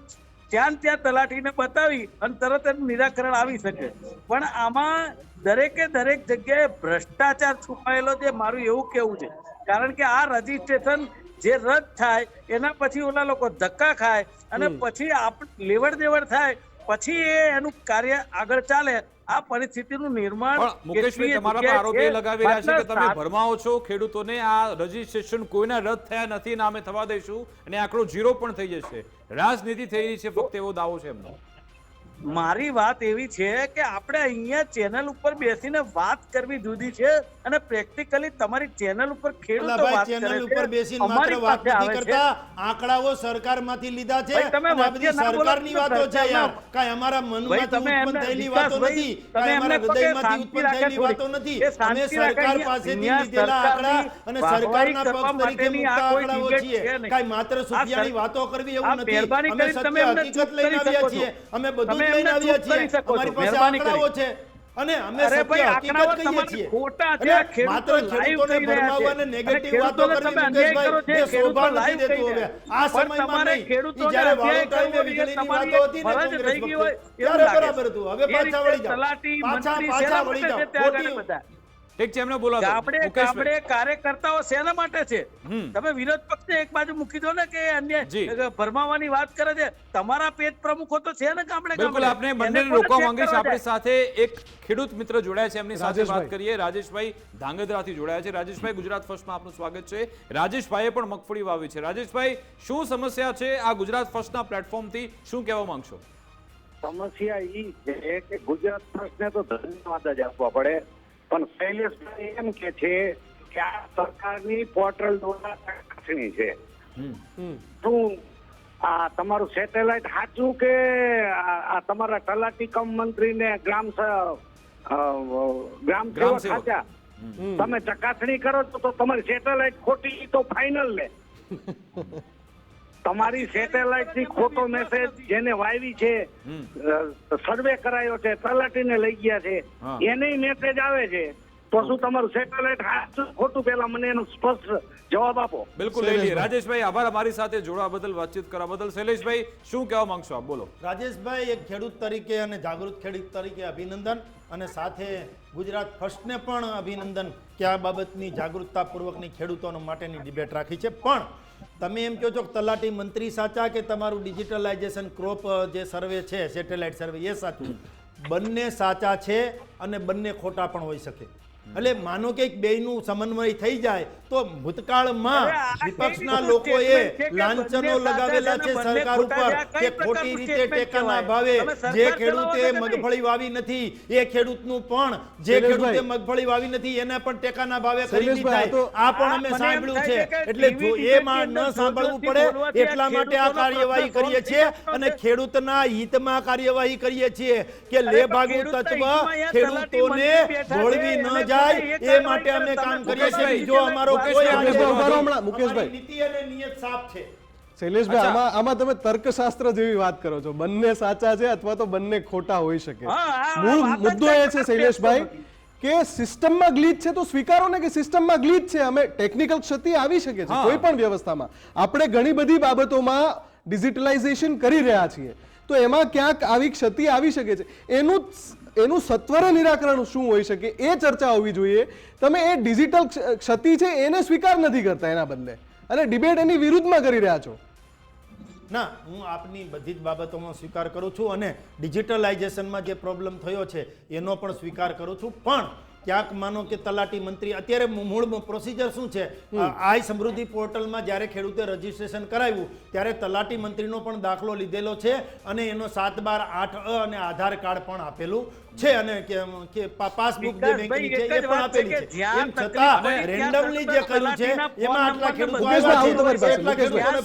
ત્યાં તલાટીને બતાવી અને તરત એનું નિરાકરણ આવી શકે. પણ આમાં દરેકે દરેક જગ્યાએ ભ્રષ્ટાચાર છુપાયેલો છે, મારું એવું કેવું છે. કારણ કે આ રજીસ્ટ્રેશન જે રદ થાય એના પછી ઓલા લોકો ધક્કા ખાય અને પછી લેવડ દેવડ થાય, પછી એનું કાર્ય આગળ ચાલે. આ પરિસ્થિતિનું નિર્માણ મુકેશભાઈ, તમારા પર આરોપ એ લગાવી રહ્યા છે કે તમે ભરમાવો છો ખેડૂતોને. આ રજીસ્ટ્રેશન કોઈના રદ થયા નથી, નામે થવા દઈશું અને આંકડો 0 પણ થઈ જશે. રાજનીતિ થઈ રહી છે ફક્ત, એવો દાવો છે એમનો. મારી વાત એવી છે કે આપણે અહીંયા ચેનલ ઉપર બેસીને વાત કરવી જુદી છે અને પ્રેક્ટિકલી તમારી ચેનલ ઉપર ખેડૂતો વાત કરે છે. ચેનલ ઉપર બેસીને માત્ર વાત નથી કરતા, આંકડાઓ સરકારમાંથી લીધા છે. તમે આ બધી સરકારની વાતો છે યાર, કાઈ અમારા મનમાંથી ઉત્પન્ન થયેલી વાતો નથી, કાઈ અમારા હૃદયમાંથી ઉત્પન્ન થયેલી વાતો નથી. અમે સરકાર પાસેથી લીધેલા આંકડા અને સરકારના પક્ષ તરીકે મુકતા આંકડાઓ છીએ. કાઈ માત્ર સુફિયાની વાતો કરવી એવું નથી. અમે સત્ય હકીકત લઈને આવ્યા છીએ, અમે બધું લઈને આવ્યા છીએ. અમારી પાસે આંકડાઓ છે અને અમે સત્ય હકીકત કહીએ છીએ. એટલે માત્ર ખેડૂતોને ભરમાવવા અને નેગેટિવ વાતો કરવી મુકેશભાઈ એ શોભા નથી દેતું. હવે આ સમયમાં નહીં, જ્યારે વાળો ટાઈમે વીજળીની વાતો હતી ને કોંગ્રેસ વખતે ત્યારે બરાબર હતું. હવે પાછા વળી જાઓ, પાછા વળી જાઓ. ખોટી ઠીક છે, એમને બોલાવો. આપણે કાર્યકર્તાઓ શેના માટે છે? તમે વિરોધ પક્ષને એક બાજુ મૂકી દો ને કે અન્ય ભરમાવાની વાત કરે છે. તમારા પેજ પ્રમુખો તો છે ને ગામડે. બિલકુલ, આપણે બંનેને રોકવા માંગીશ. આપણી સાથે એક ખેડૂત મિત્ર જોડાયા છે, એમની સાથે વાત કરીએ. રાજેશભાઈ ધાંગધ્રાથી જોડાયા છે. રાજેશભાઈ, ગુજરાત ફર્સ્ટમાં આપનું સ્વાગત છે. રાજેશભાઈએ પણ મગફળી વાવી છે. રાજેશભાઈ, શું સમસ્યા છે આ ગુજરાત ફર્સ્ટના પ્લેટફોર્મથી? શું કહેવા માંગશો? સમસ્યા એ છે કે ગુજરાત ફર્સ્ટને તો ધન્યવાદ જ આપવા પડે, પણ શૈલેષભાઈ એમ કે છે કે આ સરકારની પોર્ટલ દ્વારા ચકાસણી છે શું આ તમારું સેટેલાઇટ સાચું કે આ તમારા તલાટી કમ મંત્રી ને ગ્રામ સેવક સાચા? તમે ચકાસણી કરો છો તો તમારી સેટેલાઇટ ખોટી તો ફાઇનલ લે. તમારી સેટેલાઇટ થી ખોટો મેસેજ જેને વાવી છે, સર્વે કરાયો છે, તલાટીને લઈ ગયા છે, એને મેસેજ આવે છે, તો શું તમારું સેટેલાઇટ ખોટું? પેલા મને એનો સ્પષ્ટ જવાબ આપો. બિલકુલ લઈ લઈએ. રાજેશભાઈ, આભાર અમારી સાથે જોડવા બદલ, વાતચીત કરવા બદલ. શૈલેષભાઈ, શું કહેવા માંગશો આપ? બોલો. રાજેશભાઈ, એક ખેડૂત તરીકે અને જાગૃત ખેડૂત તરીકે અભિનંદન, અને સાથે ગુજરાત ફર્સ્ટને પણ અભિનંદન કે આ બાબતની જાગૃતતાપૂર્વકની ખેડૂતો માટેની ડિબેટ રાખી છે. પણ તમે એમ કહો છો કે તલાટી મંત્રી સાચા કે તમારું ડિજિટલાઇઝેશન ક્રોપ જે સર્વે છે, સેટેલાઇટ સર્વે, એ સાચું? બંને સાચા છે અને બંને ખોટા પણ હોઈ શકે. એટલે માનો કે બેયનું સમન્વય થઈ જાય તો ભૂતકાળમાં વિપક્ષના લોકોએ લાંછનો લગાવેલા છે સરકાર ઉપર કે ખોટી રીતે ટેકાના ભાવે જે ખેડૂતે મગફળી વાવી નથી એ ખેડૂતનું પણ, જે ખેડૂતે મગફળી વાવી નથી એને પણ ટેકાના ભાવે ખરીદી થાય, આ પણ અમે સાંભળ્યું છે. એટલે જો એમાં ન સાંભળવું પડે એટલા માટે આ કાર્યવાહી કરીએ છીએ અને ખેડૂતના હિતમાં કાર્યવાહી કરીએ છીએ કે લેભાગુ તત્વ ખેડૂતોને ભોળવી ન જાય, એ માટે અમે કામ કરીએ છીએ. બીજો અમારો શૈલેષભાઈ, આમાં તમે તર્કશાસ્ત્ર જેવી વાત કરો છો. બંને સાચા છે અથવા તો બંને ખોટા હોઈ શકે. મૂળ મુદ્દો એ છે શૈલેષભાઈ કે સિસ્ટમમાં ગ્લિચ છે તો સ્વીકારો ને કે સિસ્ટમમાં ગ્લિચ છે. અમે ટેકનિકલ ક્ષતિ આવી શકે છે કોઈ પણ વ્યવસ્થામાં. આપણે ઘણી બધી બાબતોમાં ડિજિટલાઇઝેશન કરી રહ્યા છીએ તો એમાં ક્યાંક આવી ક્ષતિ આવી શકે છે. એનું સત્વરે નિરાકરણ શું હોઈ શકે એ ચર્ચા હોવી જોઈએ. તમે એ ડિજિટલ ક્ષતિ છે એને સ્વીકાર નથી કરતા, એના બદલે અને ડિબેટ એની વિરુદ્ધમાં કરી રહ્યા છો. ના, હું આપની બધી જ બાબતોમાં સ્વીકાર કરું છું અને ડિજિટલાઇઝેશનમાં જે પ્રોબ્લેમ થયો છે એનો પણ સ્વીકાર કરું છું. પણ ક્યાંક માનો કે તલાટી મંત્રી, અત્યારે મૂળ પ્રોસિજર શું છે, આઈ સમૃદ્ધિ પોર્ટલમાં જ્યારે ખેડૂતે રજીસ્ટ્રેશન કરાવ્યું ત્યારે તલાટી મંત્રીનો પણ દાખલો લીધેલો છે અને એનો 7/12/8 અને આધાર કાર્ડ પણ આપેલું છે અને કે પાસબુક જે બેંકની છે એ પણ આપેલી છે. એમ છતાં રેન્ડમલી જે કર્યું છે એમાં આટલા ખેડૂતો આવ્યા છે, એટલા ખેડૂતોને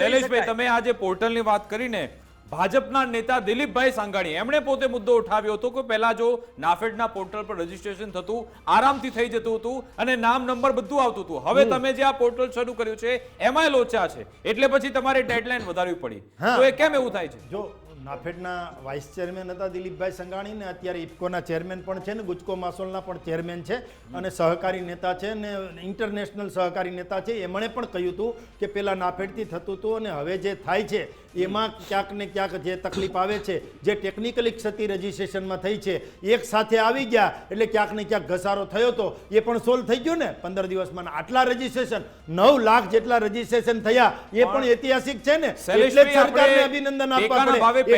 શૈલેષભાઈ, તમે આ જે પોર્ટલની વાત કરીને ભાજપના નેતા દિલીપભાઈ સાંઘાણી એમણે પોતે મુદ્દો ઉઠાવ્યો હતો કે પહેલા જો નાફેડના પોર્ટલ પર રજીસ્ટ્રેશન થતું, આરામથી થઈ જતું હતું અને નામ નંબર બધું આવતું હતું. હવે તમે જે આ પોર્ટલ શરૂ કર્યું છે એમાંય લોચા છે, એટલે પછી તમારે ડેડલાઈન વધારવી પડી. તો એ કેમ એવું થાય છે? જો નાફેડના વાઇસ ચેરમેન હતા દિલીપભાઈ સંઘાણી ને અત્યારે ઇફકોના ચેરમેન પણ છે ને ગુજકો માસોલના પણ ચેરમેન છે અને સહકારી નેતા છે ને ઇન્ટરનેશનલ સહકારી નેતા છે. એમણે પણ કહ્યું હતું કે પેલા નાફેડથી થતું હતું અને હવે જે થાય છે એમાં ક્યાંક ને ક્યાંક જે તકલીફ આવે છે, જે ટેકનિકલી ક્ષતિ રજીસ્ટ્રેશનમાં થઈ છે, એક સાથે આવી ગયા એટલે ક્યાંક ને ક્યાંક ઘસારો થયો હતો, એ પણ સોલ્વ થઈ ગયું ને 15 દિવસમાં. આટલા રજીસ્ટ્રેશન 9 લાખ જેટલા રજીસ્ટ્રેશન થયા એ પણ ઐતિહાસિક છે ને, એટલે જ સરકારને અભિનંદન આપવા પડે.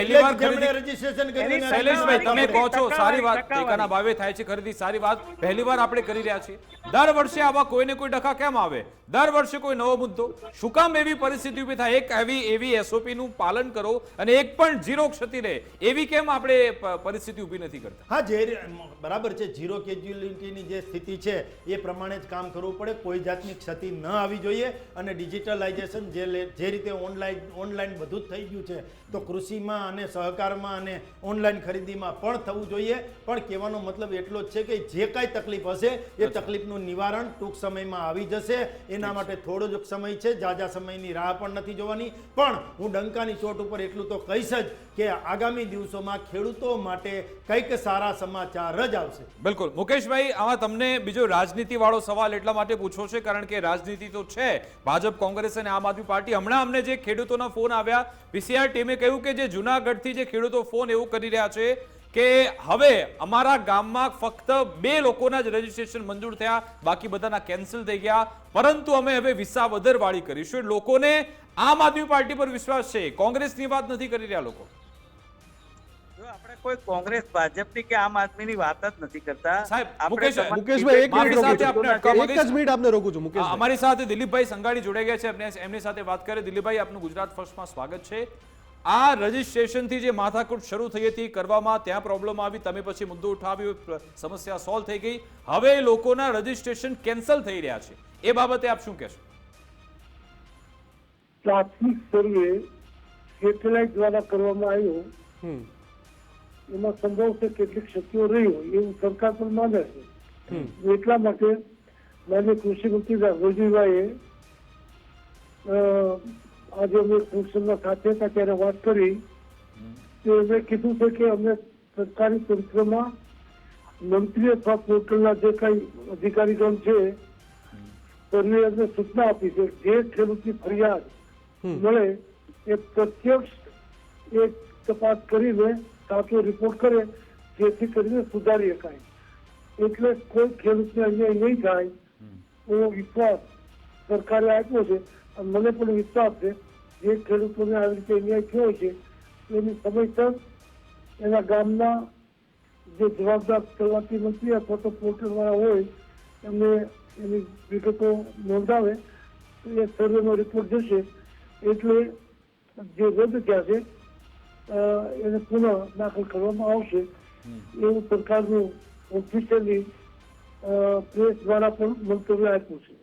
શૈલેષભાઈ, તમે કહો છો સારી વાત, ટેકાના ભાવે થાય છે ખરીદી, સારી વાત, પહેલી વાર આપણે કરી રહ્યા છીએ. દર વર્ષે આવા કોઈને કોઈ ડખા કેમ આવે? દર વર્ષે કોઈ નવો મુદ્દો? શું કામ એવી પરિસ્થિતિ ઉભી થાય? એક એવી એસઓપી નું પાલન કરો અને એક પણ ઝીરો ક્ષતિ રહે, એવી કેમ આપણે પરિસ્થિતિ ઉભી નથી કરતા? હા, જે બરાબર છે, ઝીરો કેજ્યુઅલિટીની જે સ્થિતિ છે એ પ્રમાણે જ કામ કરવું પડે. કોઈ જાતની ક્ષતિ ન આવી જોઈએ અને ડિજિટલાઇઝેશન જે રીતે ઓનલાઈન બધું જ થઈ ગયું છે તો કૃષિમાં અને સહકારમાં અને ઓનલાઈન ખરીદીમાં પણ થવું જોઈએ. પણ કહેવાનો મતલબ એટલો જ છે કે જે કાંઈ તકલીફ હશે એ તકલીફનું નિવારણ ટૂંક સમયમાં આવી જશે. એના માટે થોડો જ સમય છે, ઝાઝા સમયની રાહ પણ નથી જોવાની. પણ હું ડંકાની ચોટ ઉપર એટલું તો કહીશ જ કે આગામી દિવસોમાં ખેડૂતો માટે કંઈક સારા સમાચાર જ આવશે. બિલકુલ. મુકેશભાઈ, આમાં તમને બીજો રાજનીતિ વાળો સવાલ એટલા માટે પૂછવો છે કારણ કે રાજનીતિ તો છે, ભાજપ, કોંગ્રેસ અને આમ આદમી પાર્ટી. હમણાં અમને જે ખેડૂતોના ફોન આવ્યા, પીસીઆર ટીમે કહ્યું કે જે જૂનાગઢથી જે ખેડૂતો ફોન એવું કરી રહ્યા છે કે હવે અમારા ગામમાં ફક્ત 2 લોકોના જ રજીસ્ટ્રેશન મંજૂર થયા, બાકી બધાના કેન્સલ થઈ ગયા, પરંતુ અમે હવે વિસાવદર વાળી કરીશું. લોકોને આમ આદમી પાર્ટી પર વિશ્વાસ છે, કોંગ્રેસની વાત નથી કરી રહ્યા લોકો. આપણે કોઈ કોંગ્રેસ, ભાજપની કે આમ આદમીની વાત જ નથી કરતા. મુકેશભાઈ, એક મિનિટ આપને રોકું છું. અમારી સાથે દિલીપભાઈ સંઘાણી જોડાઈ ગયા છે, એમની સાથે વાત કરે. દિલીપભાઈ, આપનું ગુજરાત ફર્સ્ટમાં સ્વાગત છે. આ રજીસ્ટ્રેશનથી જે માથાકૂટ શરૂ થઈ હતી કરવામાં, ત્યાં પ્રોબ્લેમ આવી, તમે પછી મુદ્દો ઉઠાવ્યો, સમસ્યા સોલ્વ થઈ ગઈ. હવે લોકોના રજીસ્ટ્રેશન કેન્સલ થઈ રહ્યા છે, એ બાબતે આપ શું કહેશો? પ્રાથમિક સર્વે સેટેલાઇટ દ્વારા કરવામાં આવ્યો એમાં સંભવ છે કેટલીક ક્ષતિઓ રહી હોય એવું સરકાર પણ માને છે. એટલા માટે માન્ય કૃષિ મંત્રી રાઘવજીભાઈએ આજે અમે ફંક્શનમાં સાથે હતા ત્યારે વાત કરી તો એમણે કીધું છે કે અમે સરકારી તંત્રમાં મંત્રી અથવા પોર્ટલના જે કઈ અધિકારીગણ છે સર્વે અમને સૂચના આપી છે જે ખેડૂતની ફરિયાદ મળે એ પ્રત્યક્ષ એક તપાસ કરીને સાચો રિપોર્ટ કરે જેથી કરીને સુધારી શકાય. એટલે કોઈ ખેડૂતને અન્યાય નહીં થાય એવો વિશ્વાસ સરકારે આપ્યો છે. મને પણ વિશ્વાસ છે જે ખેડૂતોને આવી રીતે અન્યાય થયો છે એની સમયસર એના ગામના જે જવાબદાર તલાટી મંત્રી અથવા તો પોર્ટલ વાળા હોય એમને એની વિગતો નોંધાવે તો એ સર્વેનો રિપોર્ટ જશે એટલે જે રદ થયા છે એને પુનઃ દાખલ કરવામાં આવશે એવું સરકારનું ઓફિશિયલી પ્રેસ દ્વારા પણ મંતવ્ય આપ્યું છે.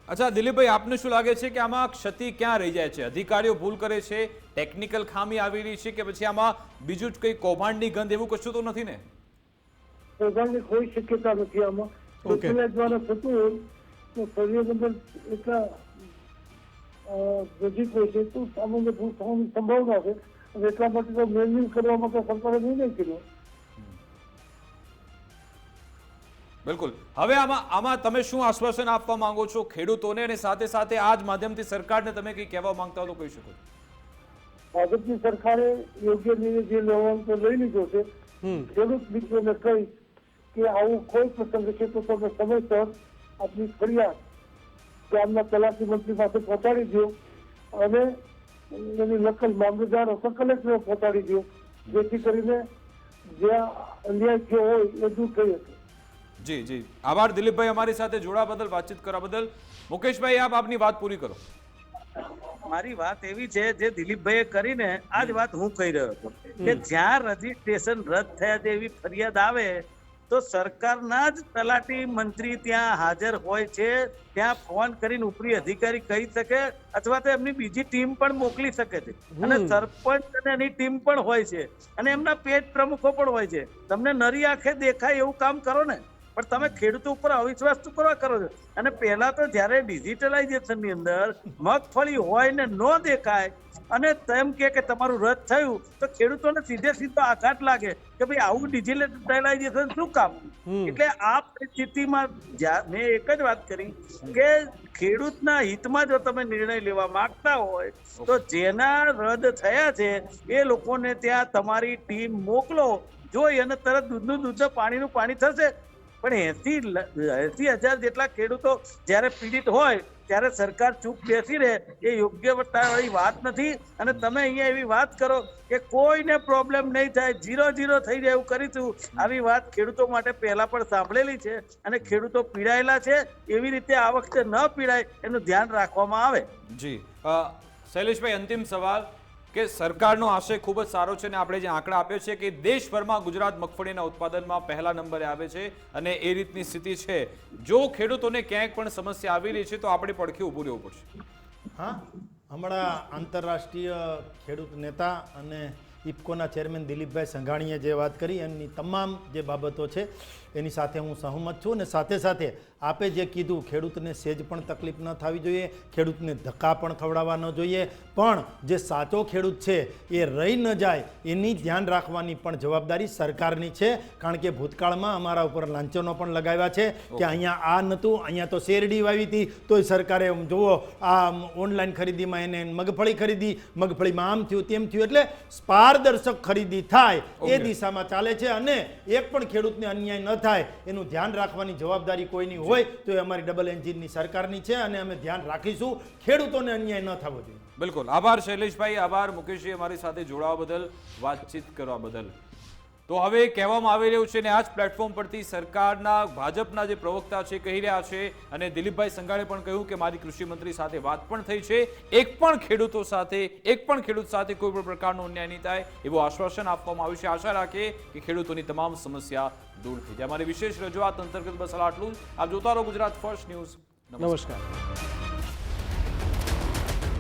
અચ્છા દિલીપભાઈ, આપને શું લાગે છે કે આમાં ક્ષતિ ક્યાં રહી જાય છે? અધિકારીઓ ભૂલ કરે છે, ટેકનિકલ ખામી આવી રહી છે, કે પછી આમાં બીજું જ કંઈ કૌભાંડની ગંધ એવું કશું તો નથી ને? કૌભાંડની કોઈ શક્યતા નથી આમાં. સેટેલાઇટ દ્વારા થતું હોય તો સર્વે નંબર એટલા નજીક હોય છે તો સામાન્ય ભૂલ થવાની સંભાવના છે. એટલા માટે તો મેન્યુઅલ કરવા માટે સરકારે નિર્ણય કર્યો. બિલકુલ. હવે આમાં તમે શું આશ્વાસન આપવા માંગો છો ખેડૂતોને, અને સાથે સાથે આ જ માધ્યમથી સરકારને તમે કંઈ કહેવા માંગતા હો તો કહી શકો? ભાજપની સરકારે યોગ્ય નિર્ણય જે લેવાનો તો લઈ લીધો છે. ખેડૂત મિત્રોને કહી કે આવું કોઈ પ્રસંગ છે તો તમે સમયસર આપની ફરિયાદ ગામના તલાટી મંત્રી પાસે પહોંચાડી દો અને એની નકલ મામલતદાર અથવા કલેક્ટરે પહોંચાડી દો જેથી કરીને જ્યાં અન્યાય થયો હોય એ દૂર થઈ શકે. જી જી, આભાર દિલીપભાઈ અમારી સાથે જોડાવા બદલ, વાતચીત કરવા બદલ. મુકેશભાઈ, આપ આપની વાત પૂરી કરો. મારી વાત એવી છે જે દિલીપભાઈએ કરીને આ જ વાત હું કહી રહ્યો હતો કે જ્યાં રજીસ્ટ્રેશન રદ થયા છે એવી ફરિયાદ આવે તો સરકારના જ તલાટી મંત્રી ત્યાં હાજર હોય છે, ત્યાં ફોન કરીને ઉપરી અધિકારી કહી શકે અથવા તો એમની બીજી ટીમ પણ મોકલી શકે છે અને સરપંચ અને એની ટીમ પણ હોય છે અને એમના પેજ પ્રમુખો પણ હોય છે. તમને નરી આંખે દેખાય એવું કામ કરો ને, પણ તમે ખેડૂતો ઉપર અવિશ્વાસ તો કરવા કરો છો. અને પહેલા તો જયારે ડિજિટલાઇઝેશન ની અંદર મગફળી હોય ને ન દેખાય અને તેમ કે તમારું રદ થયું તો ખેડૂતોને સીધો આઘાત લાગે કે ભાઈ આવું ડિજિટલાઇઝેશન શું કામ. એટલે આ પરિસ્થિતિમાં મેં એક જ વાત કરી કે ખેડૂતના હિતમાં જો તમે નિર્ણય લેવા માંગતા હોય તો જેના રદ થયા છે એ લોકોને ત્યાં તમારી ટીમ મોકલો, જોઈ અને તરત દૂધનું દૂધ પાણીનું પાણી થશે. પણ 80,000 જેટલા ખેડૂતો જયારે પીડિત હોય ત્યારે સરકાર ચૂપ બેસી રહે એ યોગ્ય વાળી વાત નથી. અને તમે અહીંયા એવી વાત કરો કે કોઈને પ્રોબ્લેમ નહીં થાય, 0-0 થઈ જાય એવું કરીશું, આવી વાત ખેડૂતો માટે પહેલા પણ સાંભળેલી છે અને ખેડૂતો પીડાયેલા છે. એવી રીતે આ વખતે ન પીડાય એનું ધ્યાન રાખવામાં આવે. જી શૈલેષભાઈ, અંતિમ સવાલ કે સરકારનો આશય ખૂબ જ સારો છે અને આપણે જે આંકડા આપ્યો છે કે દેશભરમાં ગુજરાત મગફળીના ઉત્પાદનમાં પહેલા નંબરે આવે છે અને એ રીતની સ્થિતિ છે. જો ખેડૂતોને ક્યાંક પણ સમસ્યા આવી રહી છે તો આપણે પડખે ઊભું રહેવું પડશે. હા, હમણાં આંતરરાષ્ટ્રીય ખેડૂત નેતા અને ઇફકોના ચેરમેન દિલીપભાઈ સંઘાણીએ જે વાત કરી એમની તમામ જે બાબતો છે એની સાથે હું સહમત છું. અને સાથે સાથે આપે જે કીધું ખેડૂતને સેજ પણ તકલીફ ન થવી જોઈએ, ખેડૂતને ધક્કા પણ ખવડાવવા ન જોઈએ, પણ જે સાચો ખેડૂત છે એ રહી ન જાય એની ધ્યાન રાખવાની પણ જવાબદારી સરકારની છે. કારણ કે ભૂતકાળમાં અમારા ઉપર લાંચનો પણ લગાવ્યા છે કે અહીંયા આ નહોતું, અહીંયા તો શેરડી વાવી હતી તોય સરકારે જુઓ આ ઓનલાઈન ખરીદીમાં એને મગફળી ખરીદી, મગફળીમાં આમ થયું તેમ થયું. એટલે પારદર્શક ખરીદી થાય એ દિશામાં ચાલે છે અને એક પણ ખેડૂતને અન્યાય ન થાય એનું ધ્યાન રાખવાની જવાબદારી કોઈની હોય તો એ અમારી ડબલ એન્જિનની સરકારની છે અને અમે ધ્યાન રાખીશું, ખેડૂતોને અન્યાય ન થવો જોઈએ. બિલકુલ. આભાર શૈલેષભાઈ, આભાર મુકેશજી અમારી સાથે જોડાવા બદલ, વાતચીત કરવા બદલ. તો હવે કહેવામાં આવી રહ્યું છે ને આ જ પ્લેટફોર્મ પરથી સરકારના ભાજપના જે પ્રવક્તા છે કહી રહ્યા છે અને દિલીપભાઈ સંઘાણીએ પણ કહ્યું કે મારી કૃષિ મંત્રી સાથે વાત પણ થઈ છે, એક પણ ખેડૂત સાથે કોઈ પણ પ્રકારનો અન્યાય નહીં થાય એવું આશ્વાસન આપવામાં આવ્યું છે. આશા રાખીએ કે ખેડૂતોની તમામ સમસ્યા દૂર થઈ જાય. અમારી વિશેષ રજૂઆત અંતર્ગત બસ આટલું જ. આપ જોતા રહો ગુજરાત ફર્સ્ટ ન્યૂઝ. નમસ્કાર.